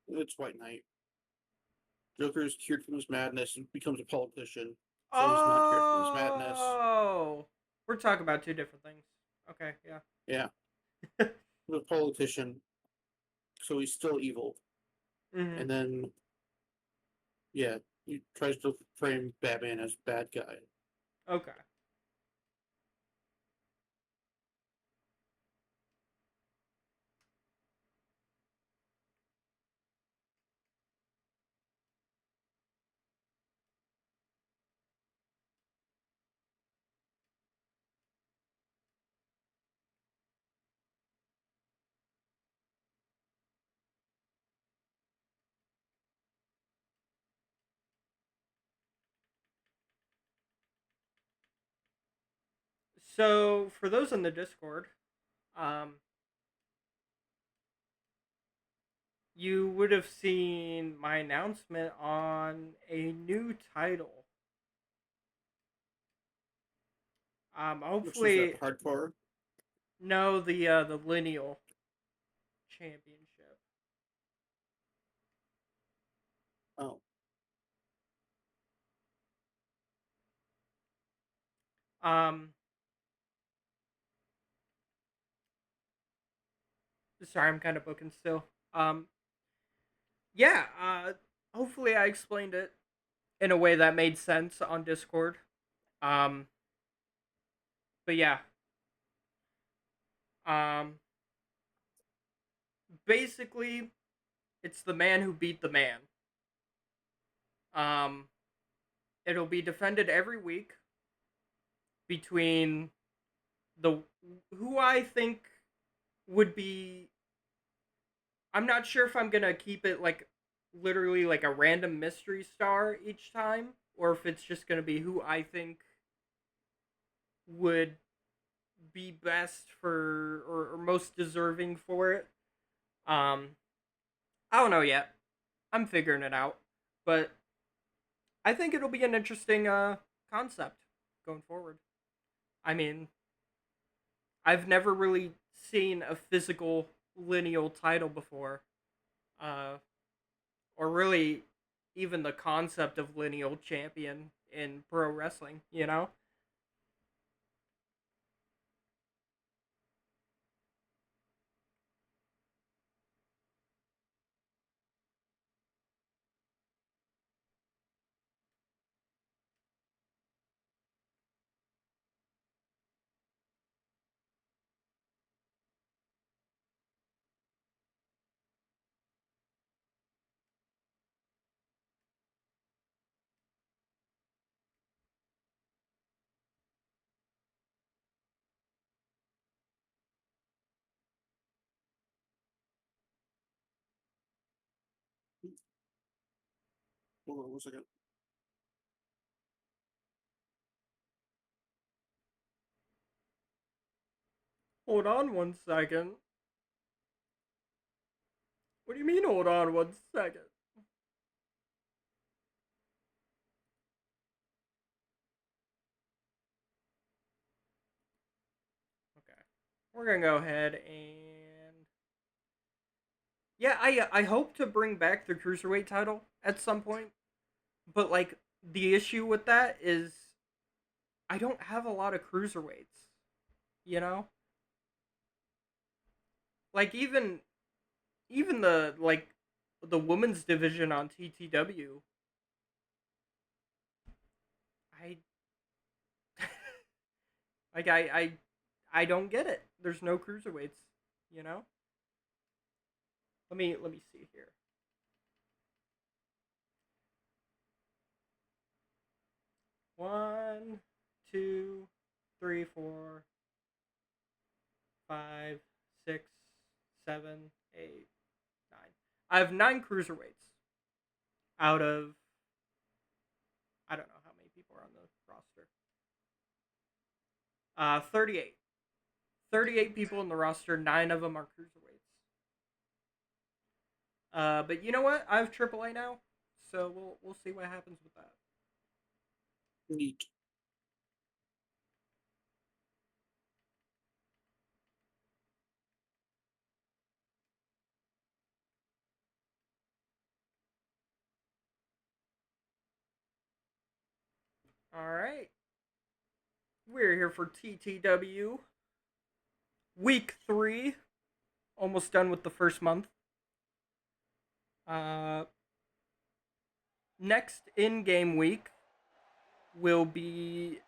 It's White Knight. Joker is cured from his madness and becomes a politician, so he's not cured from his madness. Oh, we're talking about two different things. Okay, yeah. Yeah, he's a politician, so he's still evil. Mm-hmm. And then, yeah, he tries to frame Batman as bad guy. Okay. So for those in the Discord, um, you would have seen my announcement on a new title. Which is that Hopefully, hardcore? no, the lineal championship. Oh, Um, sorry, I'm kind of booking still. Yeah. Hopefully I explained it in a way that made sense on Discord. Um, but yeah. Um, basically, it's the man who beat the man. Um, it'll be defended every week between the who I think would be. I'm not sure if I'm gonna keep it like literally like a random mystery star each time, or if it's just gonna be who I think would be best for or most deserving for it. Um, I don't know yet. I'm figuring it out, but I think it'll be an interesting concept going forward. I mean, I've never really seen a physical lineal title before, uh, or really even the concept of lineal champion in pro wrestling. You know? hold on 1 second. Hold on 1 second. What do you mean? Hold on 1 second. Okay, we're gonna go ahead and yeah, I hope to bring back the cruiserweight title at some point, but like the issue with that is I don't have a lot of cruiserweights. You know, like even the like the women's division on TTW, I like I don't get it. There's no cruiserweights. You know, let me see here. One, two, 3, 4, 5, 6, 7, 8, 9. I have 9 cruiserweights out of, I don't know how many people are on the roster. 38. 38 people in the roster, 9 of them are cruiserweights. But you know what? I have AAA now, so we'll see what happens with that. Neat. All right. We're here for TTW. Week 3. Almost done with the first month. Next in-game week will be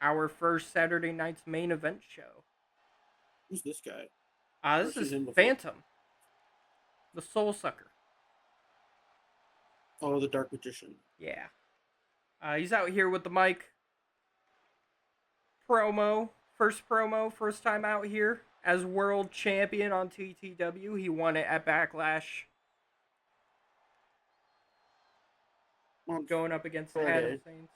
our first Saturday night's main event show. Who's this guy? This I've is seen him before. Phantom, the Soul Sucker. Oh, the Dark Magician. Yeah. He's out here with the mic. First time out here as world champion on TTW. He won it at Backlash. Going up against Adam Saints.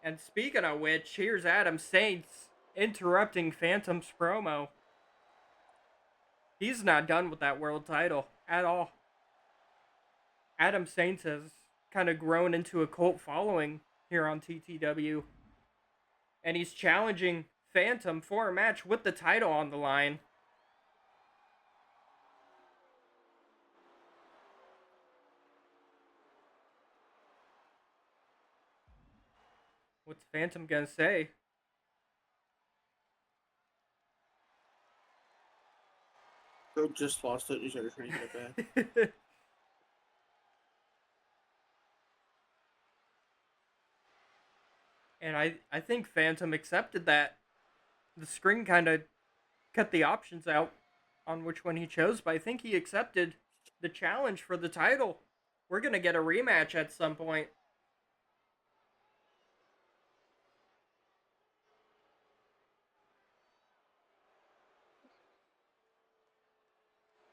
And speaking of which, here's Adam Saints interrupting Phantom's promo. He's not done with that world title at all. Adam Saints has kind of grown into a cult following here on TTW. And he's challenging Phantom for a match with the title on the line. What's Phantom gonna say? Bro just lost it. He's already trying to get it back. And I think Phantom accepted that. The screen kind of cut the options out on which one he chose, but I think he accepted the challenge for the title. We're going to get a rematch at some point.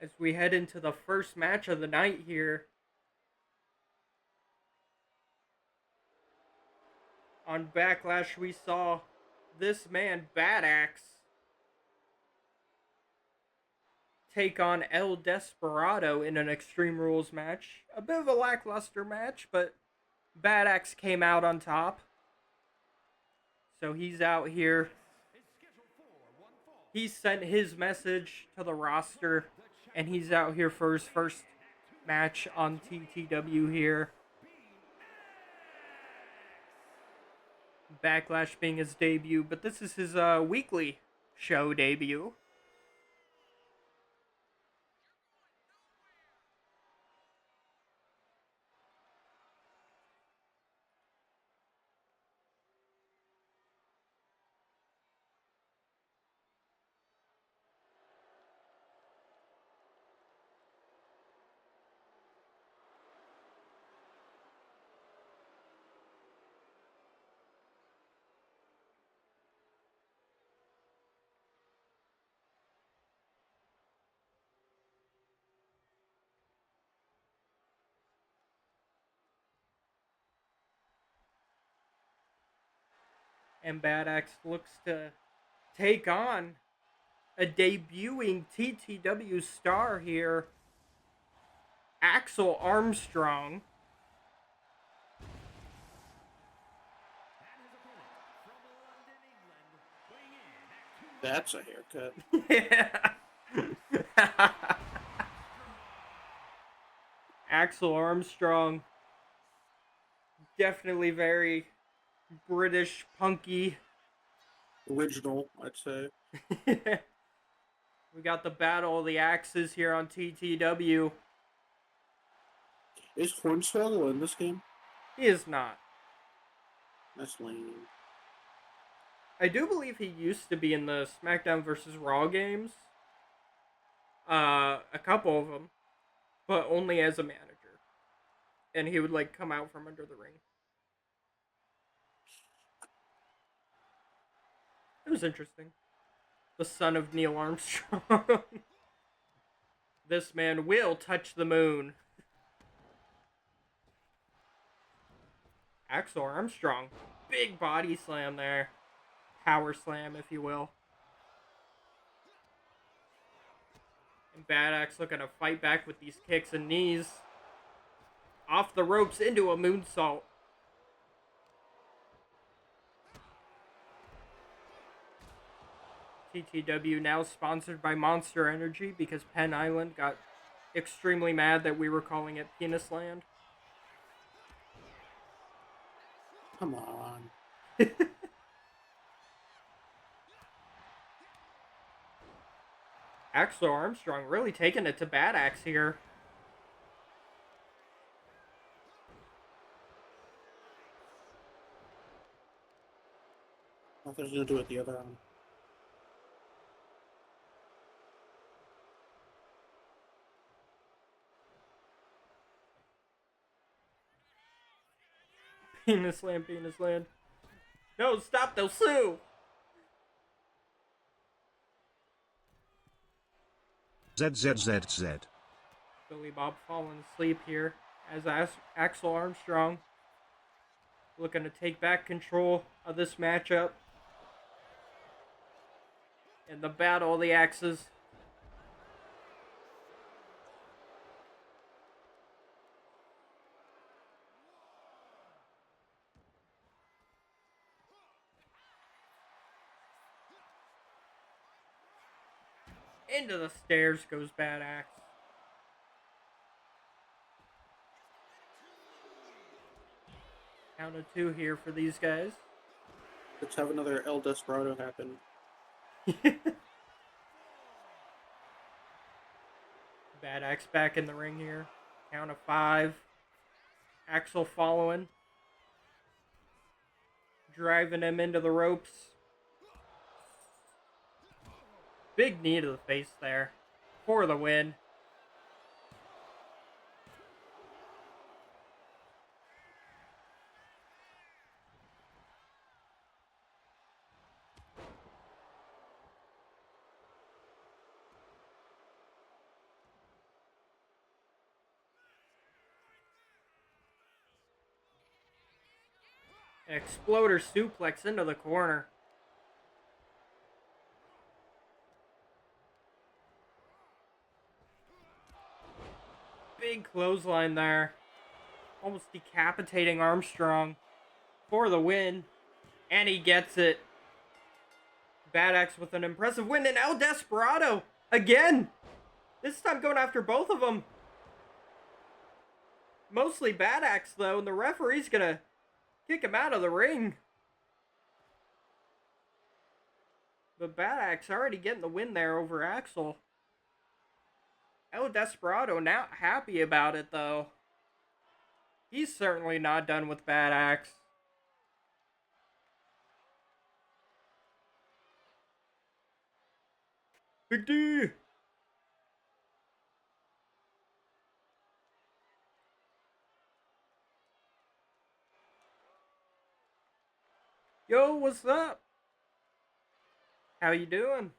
As we head into the first match of the night here. On Backlash, we saw this man, Bad Axe, take on El Desperado in an Extreme Rules match. A bit of a lackluster match, but Bad Axe came out on top. So he's out here. He sent his message to the roster, and he's out here for his first match on TTW here. Backlash being his debut, but this is his weekly show debut. And Bad Axe looks to take on a debuting TTW star here, Axel Armstrong. That's a haircut. Yeah. Axel Armstrong, definitely very British punky. Original, I'd say. We got the Battle of the Axes here on TTW. Is Hornswoggle in this game? He is not. That's lame. I do believe he used to be in the SmackDown vs. Raw games. A couple of them. But only as a manager. And he would, like, come out from under the ring. It was interesting. The son of Neil Armstrong. This man will touch the moon. Axel Armstrong. Big body slam there. Power slam, if you will. And Bad Axe looking to fight back with these kicks and knees. Off the ropes into a moonsault. TTW now sponsored by Monster Energy because Penn Island got extremely mad that we were calling it Penis Land. Come on. Axel Armstrong really taking it to Bad Axe here. Nothing's gonna do with the other arm. Penis Land, Penis Land. No, stop, they'll sue! ZZZZ. Billy Bob falling asleep here as Axel Armstrong looking to take back control of this matchup. And the battle of the axes. Into the stairs goes Bad Axe. Count of 2 here for these guys. Let's have another El Desperado happen. Bad Axe back in the ring here. Count of 5. Axel following. Driving him into the ropes. Big knee to the face there. For the win. Exploder suplex into the corner. Big clothesline there. Almost decapitating Armstrong for the win. And he gets it. Bad Axe with an impressive win. And El Desperado again. This time going after both of them. Mostly Bad Axe though. And the referee's gonna kick him out of the ring. But Bad Axe already getting the win there over Axel. El Desperado not happy about it though. He's certainly not done with Bad Axe. Big D! Yo, what's up? How you doing?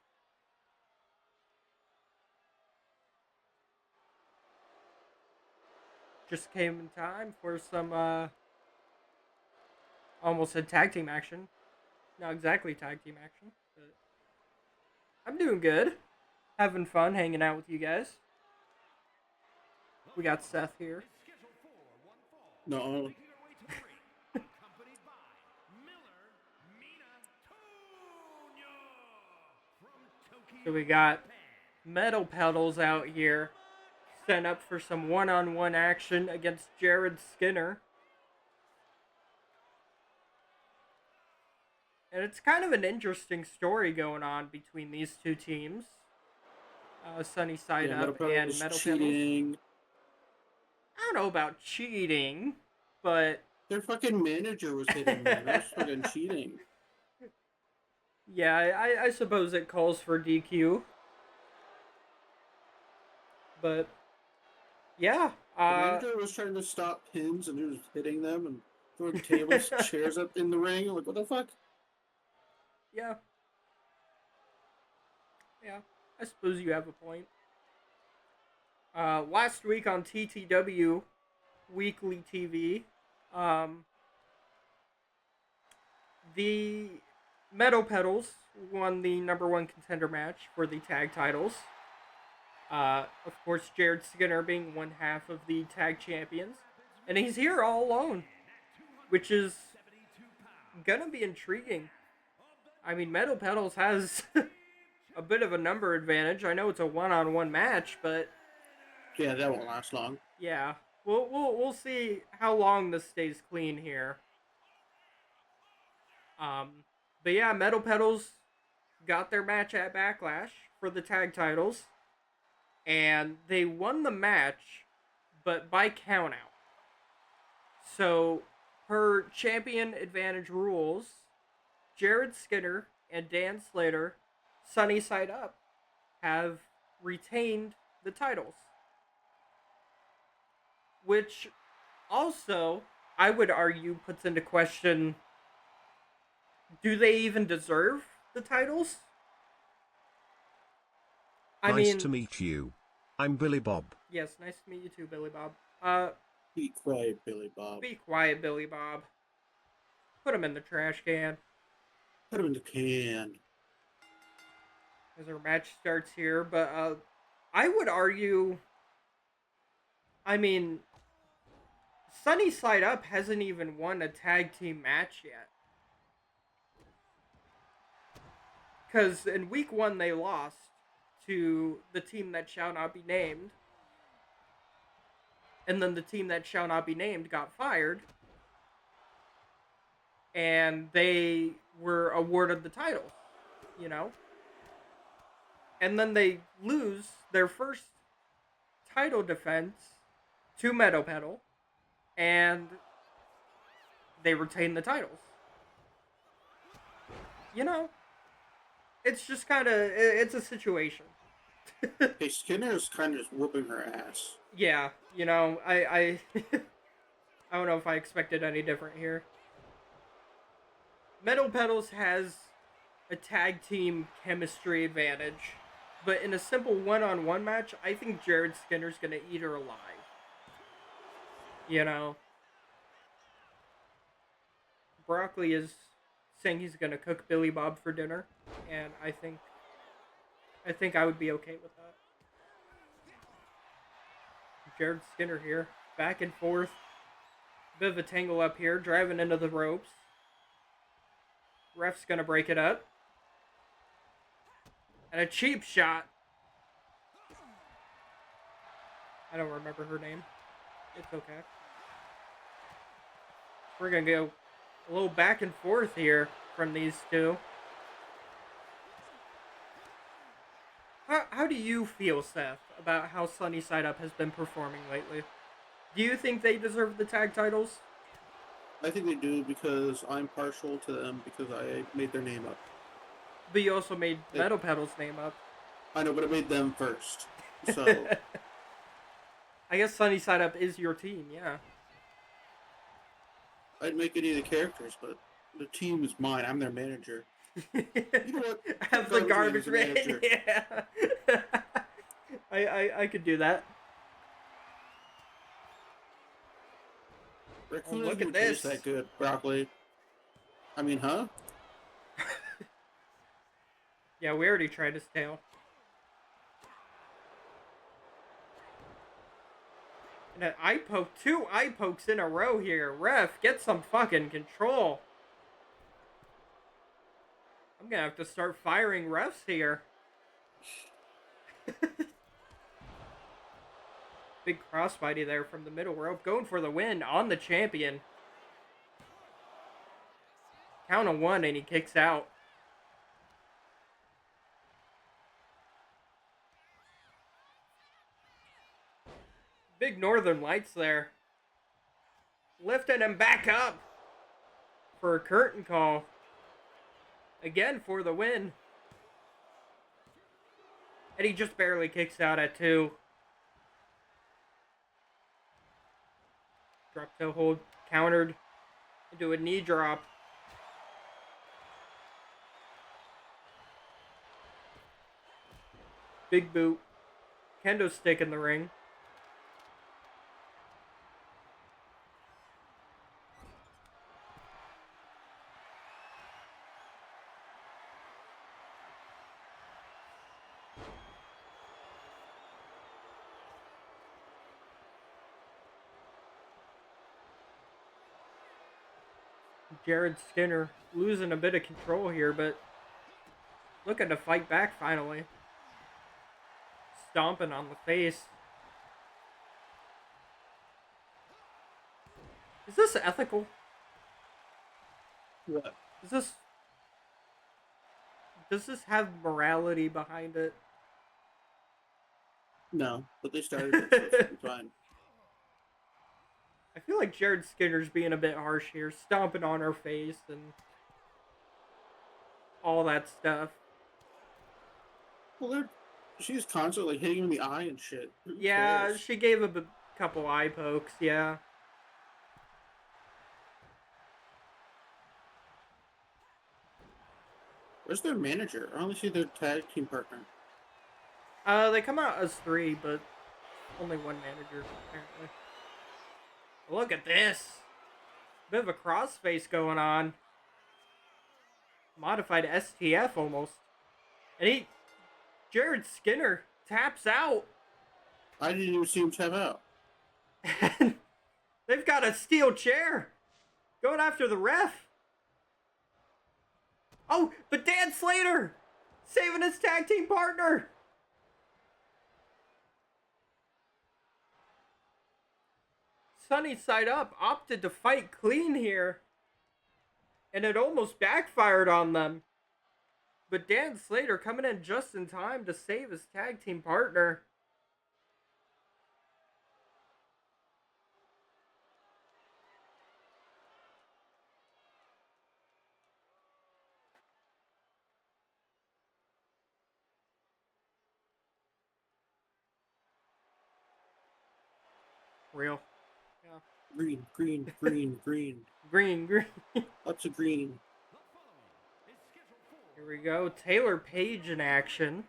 Just came in time for some, almost said tag team action. Not exactly tag team action, but I'm doing good. Having fun hanging out with you guys. We got Seth here. No. So we got Metal Pedals out here, set up for some one-on-one action against Jared Skinner. And it's kind of an interesting story going on between these two teams. Sunny Side Up and Metal Pedals. I don't know about cheating, but Their fucking manager was hitting them. That was fucking cheating. yeah, I suppose it calls for DQ. But yeah, The manager was trying to stop pins and he was hitting them and throwing tables, chairs up in the ring. I'm like, what the fuck? yeah. Yeah, I suppose you have a point. Last week on TTW Weekly TV, um, the Meadow Pedals won the number one contender match for the tag titles. Of course, Jared Skinner being one half of the tag champions, and he's here all alone, which is gonna be intriguing. I mean, Meadow Pedals has a bit of a number advantage. I know it's a one-on-one match, but Yeah, that won't last long. yeah, we'll see how long this stays clean here. Um, but yeah, Metal Pedals got their match at Backlash for the tag titles, and they won the match, but by countout. So, per champion advantage rules, Jared Skinner and Dan Slater, Sunny Side Up, have retained the titles. Which also, I would argue, puts into question, do they even deserve the titles? I Nice mean, to meet you. I'm Billy Bob. yes, nice to meet you too, Billy Bob. Be quiet, Billy Bob. Be quiet, Billy Bob. Put him in the trash can. Put him in the can. As our match starts here, but I would argue, I mean, Sunny Side Up hasn't even won a tag team match yet. Because in week one they lost to the team that shall not be named. And then the team that shall not be named got fired. And they were awarded the title, you know? And then they lose their first title defense to Meadow Pedal. And they retain the titles. You know? It's just kind of, it's a situation. Hey, Skinner is kind of just whooping her ass. Yeah, you know, I I don't know if I expected any different here. Metal Pedals has a tag team chemistry advantage, but in a simple one-on-one match, I think Jared Skinner's gonna eat her alive. You know, Broccoli is saying he's gonna cook Billy Bob for dinner, and I think I would be okay with that. Jared Skinner here, back and forth. Bit of a tangle up here, driving into the ropes. Ref's gonna break it up. And a cheap shot. I don't remember her name. It's okay. We're gonna go a little back and forth here from these two. How do you feel, Seth, about how Sunny Side Up has been performing lately? Do you think they deserve the tag titles? I think they do because I'm partial to them because I made their name up. But you also made Metal Pedal's name up. I know, but I made them first. So I guess Sunny Side Up is your team, yeah. I'd make any of the characters, but the team is mine. I'm their manager. You know what? Have the Garbage garbage man man. as a Yeah. I could do that. Raccoon look doesn't at taste this. that good, Broccoli. I mean, huh? Yeah, we already tried his tail. And an eye poke, 2 eye pokes in a row here. Ref, get some fucking control. I'm gonna have to start firing refs here. Big crossbody there from the middle rope. Going for the win on the champion. Count of 1 and he kicks out. Big Northern Lights there. Lifting him back up for a curtain call. Again for the win. And he just barely kicks out at 2. Drop toe hold, countered into a knee drop. Big boot. Kendo stick in the ring. Jared Skinner losing a bit of control here, but looking to fight back finally. Stomping on the face. Is this ethical? What? Is this... Does this have morality behind it? No, but they started it, so it should be fine. I feel like Jared Skinner's being a bit harsh here, stomping on her face and all that stuff. Well, she's constantly hitting him in the eye and shit. Who Yeah, cares? she gave him a couple eye pokes, yeah. Where's their manager? I only see their tag team partner. They come out as 3, but only one manager, apparently. Look at this! Bit of a crossface going on. Modified STF almost. And Jared Skinner taps out. I didn't even see him tap out. And they've got a steel chair going after the ref. Oh, but Dan Slater saving his tag team partner. Sunny Side Up opted to fight clean here, and it almost backfired on them. But Dan Slater coming in just in time to save his tag team partner. Real. Yeah. Green, green, green, green. Green, green. Lots of green. Here we go. Taylor Page in action.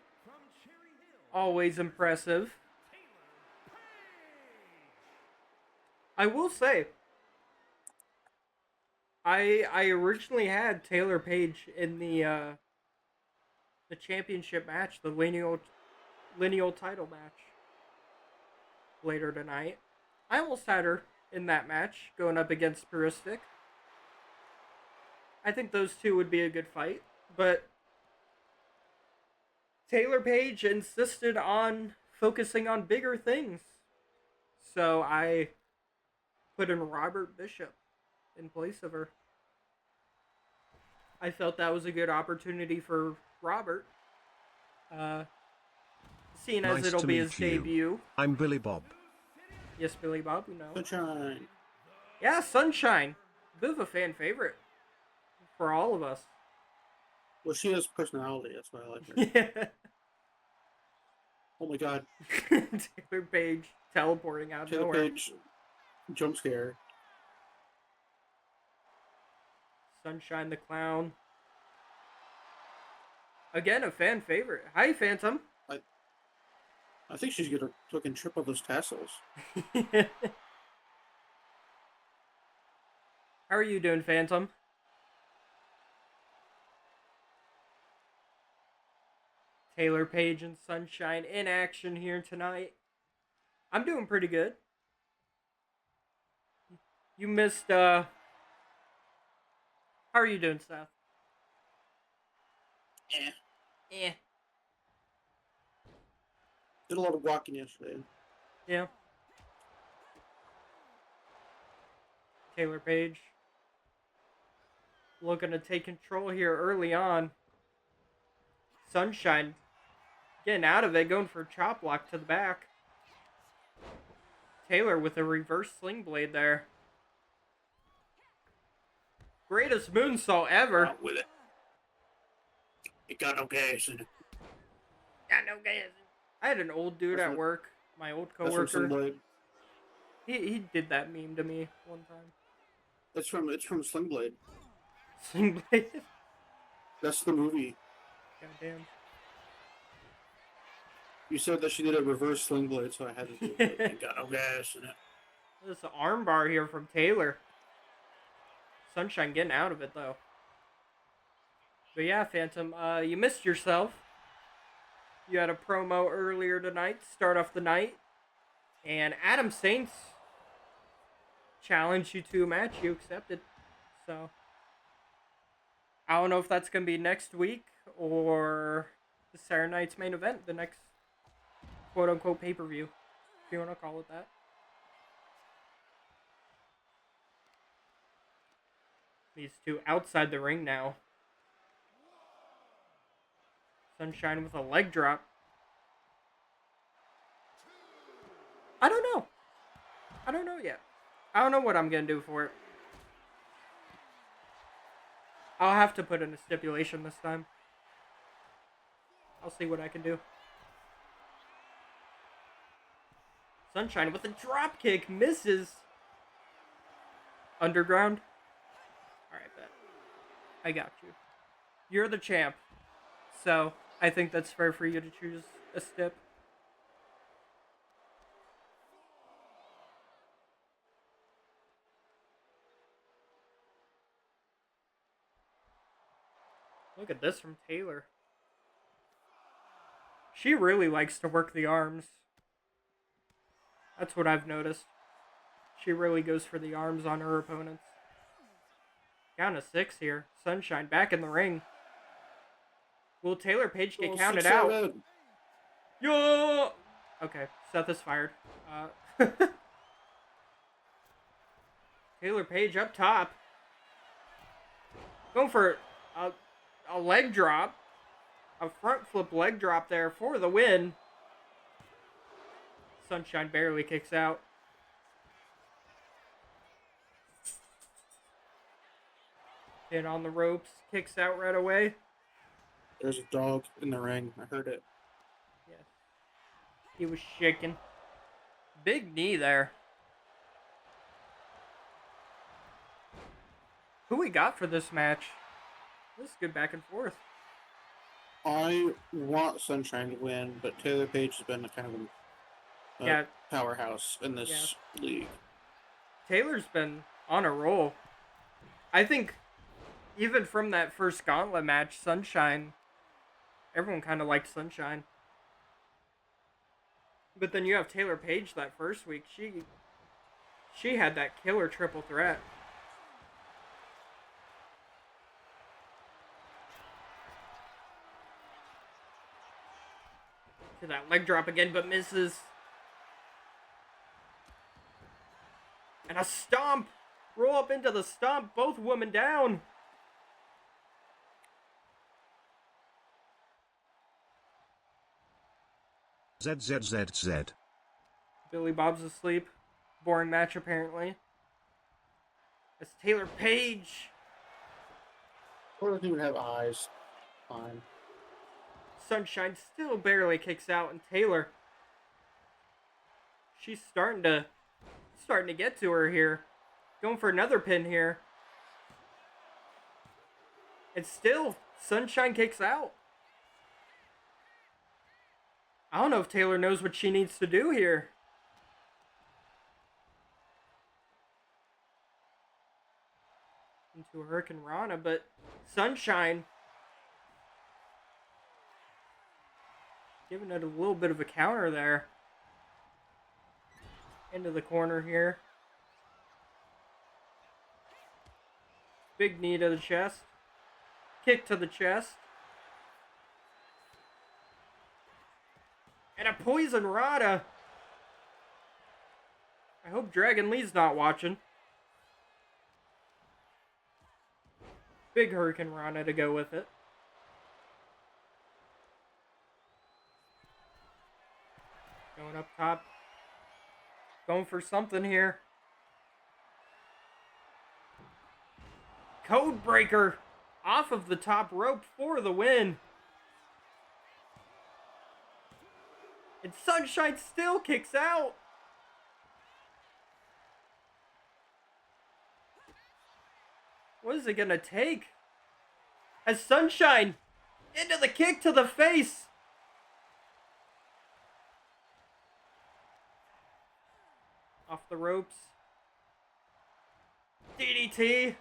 Always impressive. I will say, I originally had Taylor Page in the championship match, the lineal title match later tonight. I almost had her in that match going up against Puristic. I think those two would be a good fight, but Taylor Page insisted on focusing on bigger things. So I put in Robert Bishop in place of her. I felt that was a good opportunity for Robert. Seeing as Nice it'll to be meet his you. debut. I'm Billy Bob. Yes, Billy Bob, you know. Sunshine. Yeah, Sunshine. Bit of a fan favorite for all of us. Well, she has personality. That's why I like her. Yeah. Oh my god. Taylor Page teleporting out of Taylor nowhere. Page jump scare. Sunshine the Clown. Again, a fan favorite. Hi, Phantom. I think she's gonna fucking triple those tassels. How are you doing, Phantom? Taylor Page and Sunshine in action here tonight. I'm doing pretty good. You missed, How are you doing, Seth? Eh. Eh. Did a lot of walking yesterday. Yeah. Taylor Page looking to take control here early on. Sunshine getting out of it, going for a chop block to the back. Taylor with a reverse sling blade there. Greatest moonsault ever. Out with it. It got no gas in it. Got no gas. I had an old dude at work, my old That's from coworker. Sling Blade. He did that meme to me one time. It's from Sling Blade. Sling blade. That's the movie. Goddamn. You said that she did a reverse sling blade, so I had to do it. And got no gas in it. This arm bar here from Taylor. Sunshine getting out of it, though. But yeah, Phantom, you missed yourself. You had a promo earlier tonight to start off the night. And Adam Saints challenged you to a match. You accepted. So, I don't know if that's going to be next week or the Saturday night's main event, the next quote-unquote pay-per-view, if you want to call it that. These two outside the ring now. Sunshine with a leg drop. I don't know. I don't know yet. I don't know what I'm going to do for it. I'll have to put in a stipulation this time. I'll see what I can do. Sunshine with a drop kick. Misses. Underground. Alright, bet. I got you. You're the champ. So, I think that's fair for you to choose a stip. Look at this from Taylor. She really likes to work the arms. That's what I've noticed. She really goes for the arms on her opponents. Count of 6 here. Sunshine back in the ring. Will Taylor Page get counted out? 6-7. Yo! Okay, Seth is fired. Taylor Page up top. Going for a leg drop. A front flip leg drop there for the win. Sunshine barely kicks out. Hit on the ropes. Kicks out right away. There's a dog in the ring. I heard it. Yes. He was shaking. Big knee there. Who we got for this match? This is good back and forth. I want Sunshine to win, but Taylor Page has been a kind of a Yeah. powerhouse in this league. Taylor's been on a roll. I think even from that first gauntlet match, Sunshine, everyone kind of liked Sunshine. But then you have Taylor Page that first week. She had that killer triple threat. To that leg drop again, but misses. And a stomp. Roll up into the stomp. Both women down. ZZZZ. Billy Bob's asleep. Boring match, apparently. It's Taylor Page. Or doesn't even have eyes. Fine. Sunshine still barely kicks out, and Taylor, she's starting to get to her here. Going for another pin here. And still, Sunshine kicks out. I don't know if Taylor knows what she needs to do here. Into a Hurricane Rana, but Sunshine giving it a little bit of a counter there. Into the corner here. Big knee to the chest. Kick to the chest. And a poison Rana. I hope Dragon Lee's not watching. Big Hurricane Rana to go with it. Going up top. Going for something here. Code Breaker off of the top rope for the win. And Sunshine still kicks out. What is it going to take? As Sunshine into the kick to the face. off the ropes. DDT.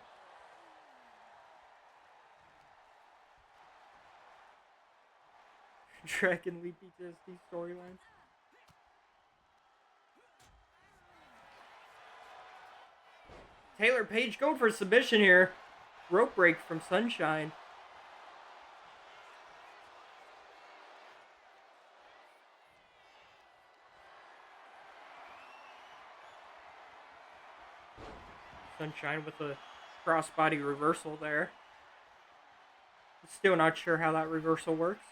Dragon Leap PTSD storyline. Taylor Page going for a submission here. Rope break from Sunshine. Sunshine with a crossbody reversal there. Still not sure how that reversal works.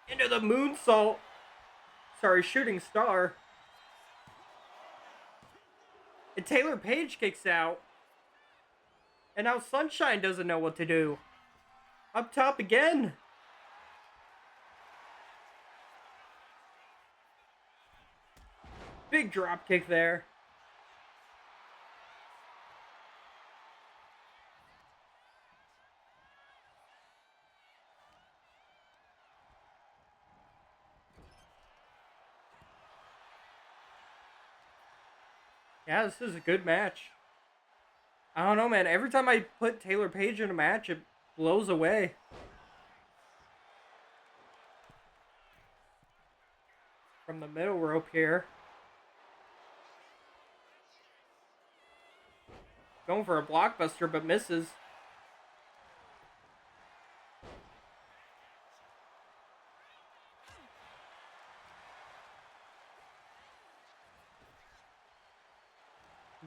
Into the moonsault. Sorry, shooting star. And Taylor Page kicks out. And now Sunshine doesn't know what to do. Up top again. Big drop kick there. Yeah, this is a good match. I don't know, man. Every time I put Taylor Page in a match, it blows away. From the middle rope here. Going for a blockbuster, but misses.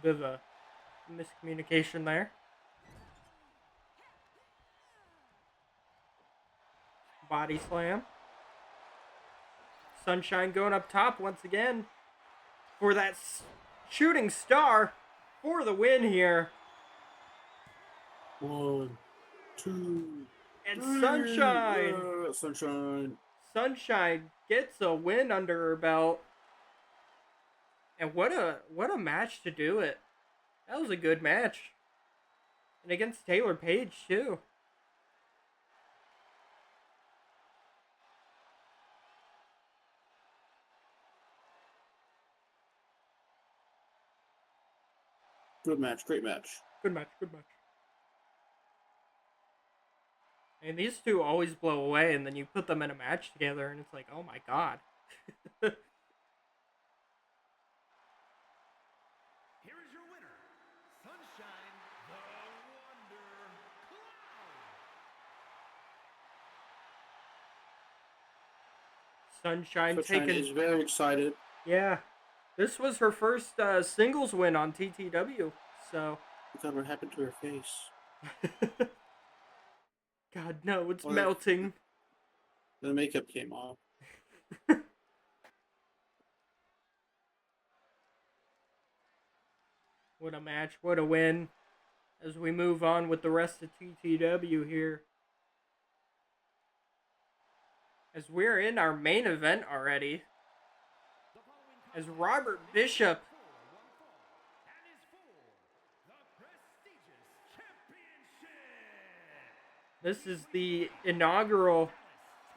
Bit of a miscommunication there. Body slam. Sunshine going up top once again for that shooting star for the win here. 1, 2, And 3. Sunshine. Yeah, Sunshine. Sunshine gets a win under her belt. And what a match to do it. That was a good match. And against Taylor Page too. Good match. Great match. Good match, good match. And these two always blow away, and then you put them in a match together, and it's like, oh my god. Here is your winner, Sunshine the Wonder Cloud. Sunshine Sunshine taking... is very excited. Yeah. This was her first singles win on TTW, so... I thought what happened to her face. God, no, it's Or- melting. The makeup came off. What a match, what a win. As we move on with the rest of TTW here. As we're in our main event already. As Robert Bishop This is the inaugural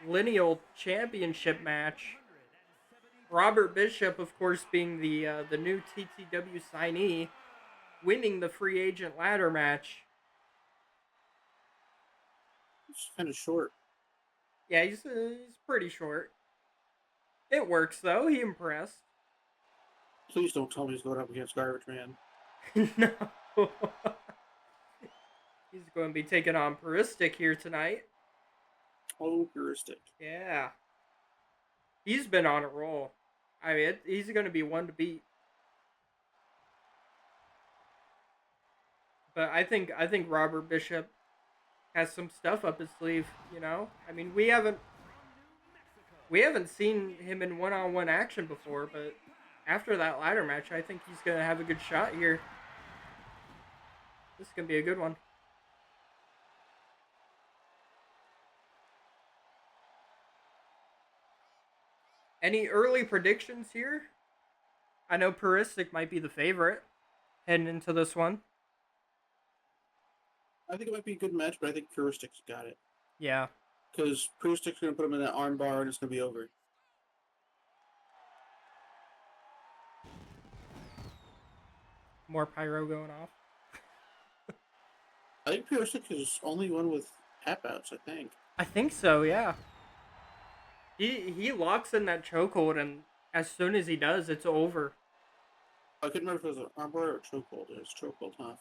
Lineal Championship match. Robert Bishop, of course, being the new TTW signee, winning the free agent ladder match. It's kind of short. Yeah, he's pretty short. It works, though. He impressed. Please don't tell me he's going up against Garbage Man. No. He's going to be taking on Peristic here tonight. Oh, heuristic. Yeah. He's been on a roll. I mean, he's going to be one to beat. But I think Robert Bishop has some stuff up his sleeve, you know? I mean, we haven't seen him in one-on-one action before, but after that ladder match, I think he's going to have a good shot here. This is going to be a good one. Any early predictions here? I know Peristic might be the favorite heading into this one. I think it might be a good match, but I think Heuristic's got it. Yeah. Because Heuristic's going to put him in that arm bar and it's going to be over. More pyro going off. I think Purisic is only one with tap outs, I think. I think so, yeah. He locks in that chokehold, and as soon as he does, it's over. I couldn't remember if it was an armbar or a chokehold. It was chokehold, huh?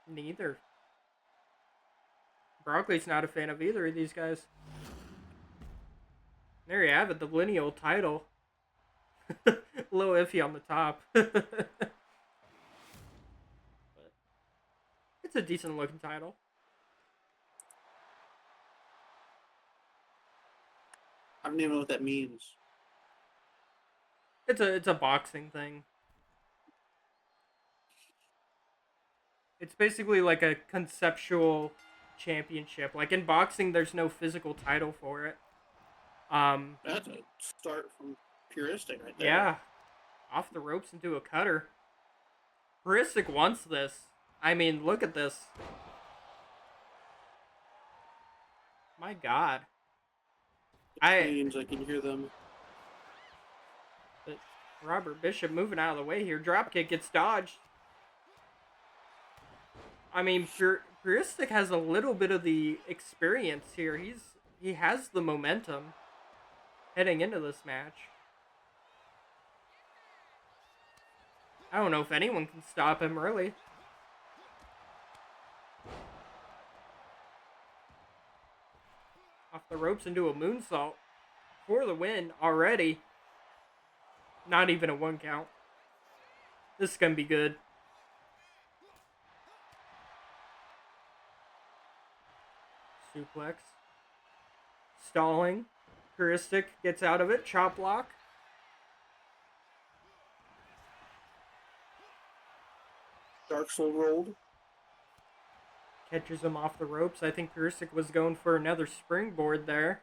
Neither. Broccoli's not a fan of either of these guys. There you have it, the lineal title. A little iffy on the top. But it's a decent looking title. I don't even know what that means. It's a boxing thing. It's basically like a conceptual championship. Like in boxing, there's no physical title for it. That's a start from Puristic right there. Yeah, off the ropes into a cutter. Purisic wants this. I mean, look at this. My God. Chains, I can hear them. But Robert Bishop moving out of the way here. Dropkick gets dodged. I mean, Purisic has a little bit of the experience here. He has the momentum heading into this match. I don't know if anyone can stop him, really. Off the ropes into a moonsault for the win already. Not even a 1 count. This is going to be good. Suplex. Stalling. Purisic gets out of it. Chop block. Dark Soul rolled. Catches him off the ropes. I think Purisic was going for another springboard there.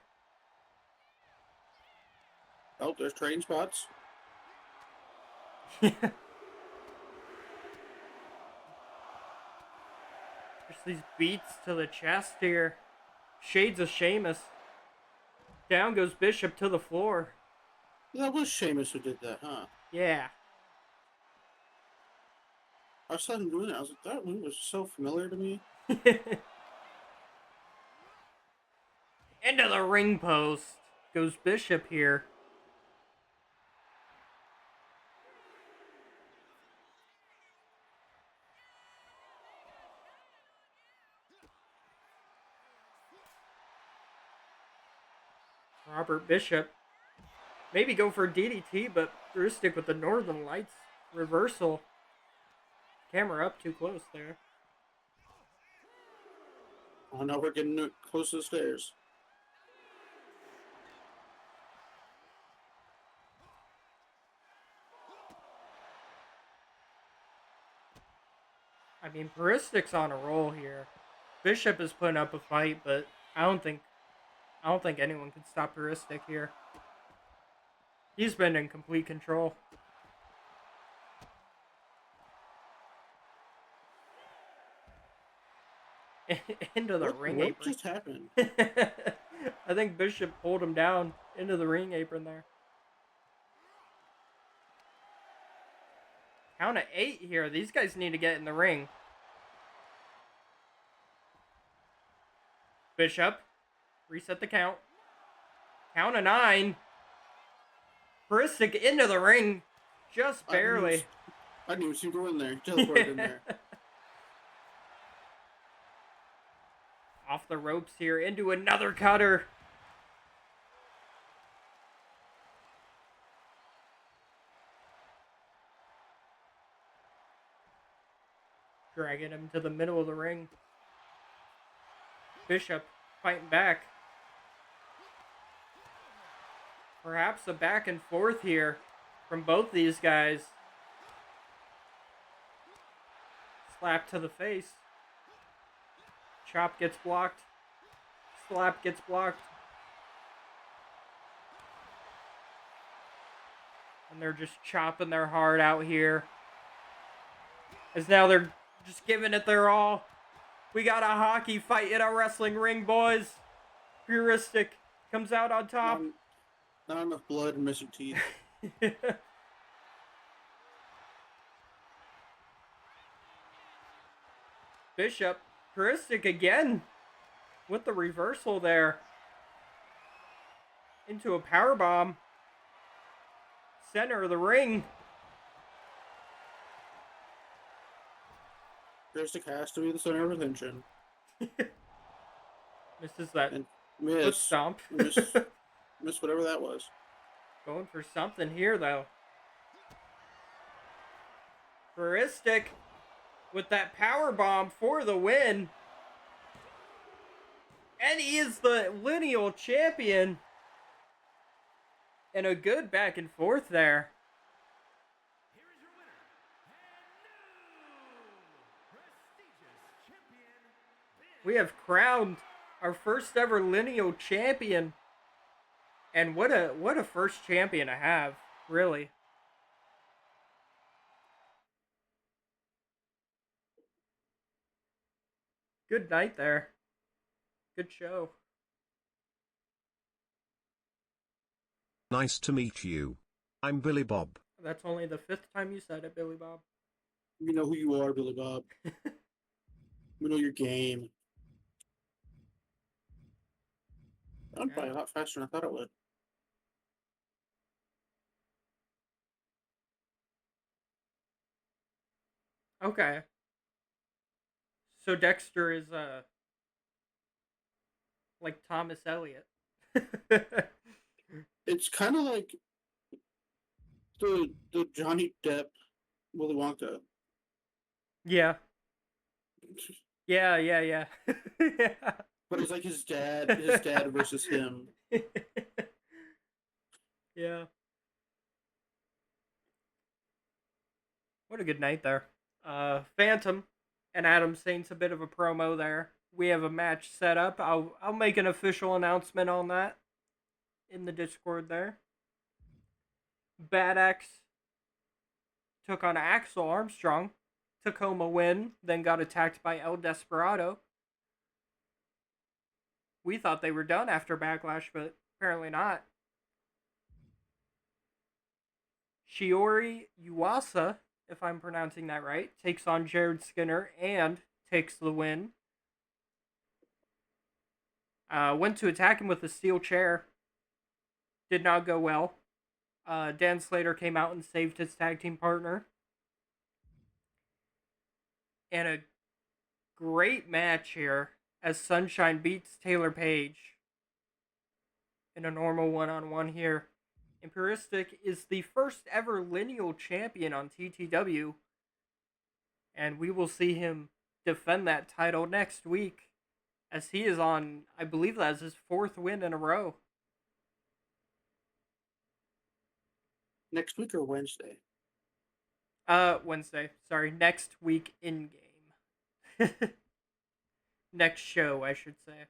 Oh, there's train spots. There's these beats to the chest here. Shades of Sheamus. Down goes Bishop to the floor. That was Sheamus who did that, huh? Yeah. I saw him doing it. I was like, that move was so familiar to me. Into the ring post goes Bishop here. Robert Bishop. Maybe go for a DDT, but Purisic with the Northern Lights reversal. Camera up too close there. Oh, now we're getting close to the stairs. I mean, Purisic's on a roll here. Bishop is putting up a fight, but I don't think anyone can stop Purisic here. He's been in complete control. Into the ring what apron. just happened? I think Bishop pulled him down into the ring apron there. Count of 8 here. These guys need to get in the ring. Bishop. Reset the count. Count of 9. Purisic into the ring. Just barely. I didn't even see him go in there. Teleported in there. Off the ropes here into another cutter. Dragging him to the middle of the ring. Bishop fighting back. Perhaps a back and forth here from both these guys. Slap to the face. Chop gets blocked. Slap gets blocked. And they're just chopping their heart out here. As now they're just giving it their all. We got a hockey fight in a wrestling ring, boys. Purisic comes out on top. Not enough blood and missing teeth. Bishop. Puristic again with the reversal there. Into a power bomb. Center of the ring. Drastic has to be the center of attention. Misses that And foot miss. stomp. Miss whatever that was. Going for something here, though. Puristic with that power bomb for the win. And he is the lineal champion. And a good back and forth there. Here is your winner, and new prestigious champion, We have crowned our first ever lineal champion. And what a first champion to have, really. Good night there. Good show. Nice to meet you. I'm Billy Bob. That's only the 5th time you said it, Billy Bob. We know who you are, Billy Bob. We know your game. That went by a lot faster than I thought it would. Okay. So Dexter is like Thomas Elliot. It's kind of like the Johnny Depp Willy Wonka. Yeah. Yeah. Yeah. But it's like his dad versus him. Yeah. What a good night there. Phantom and Adam Saint's a bit of a promo there. We have a match set up. I'll make an official announcement on that in the Discord there. Bad X took on Axel Armstrong. Took home a win, then got attacked by El Desperado. We thought they were done after Backlash, but apparently not. Shiori Yuasa, if I'm pronouncing that right, takes on Jared Skinner and takes the win. Went to attack him with a steel chair. Did not go well. Dan Slater came out and saved his tag team partner. And a great match here as Sunshine beats Taylor Page in a normal one-on-one here. And Puristic is the first ever lineal champion on TTW. And we will see him defend that title next week as he is on, I believe that's his 4th win in a row. Next week or Wednesday? Wednesday. Sorry, next week in game. Next show, I should say.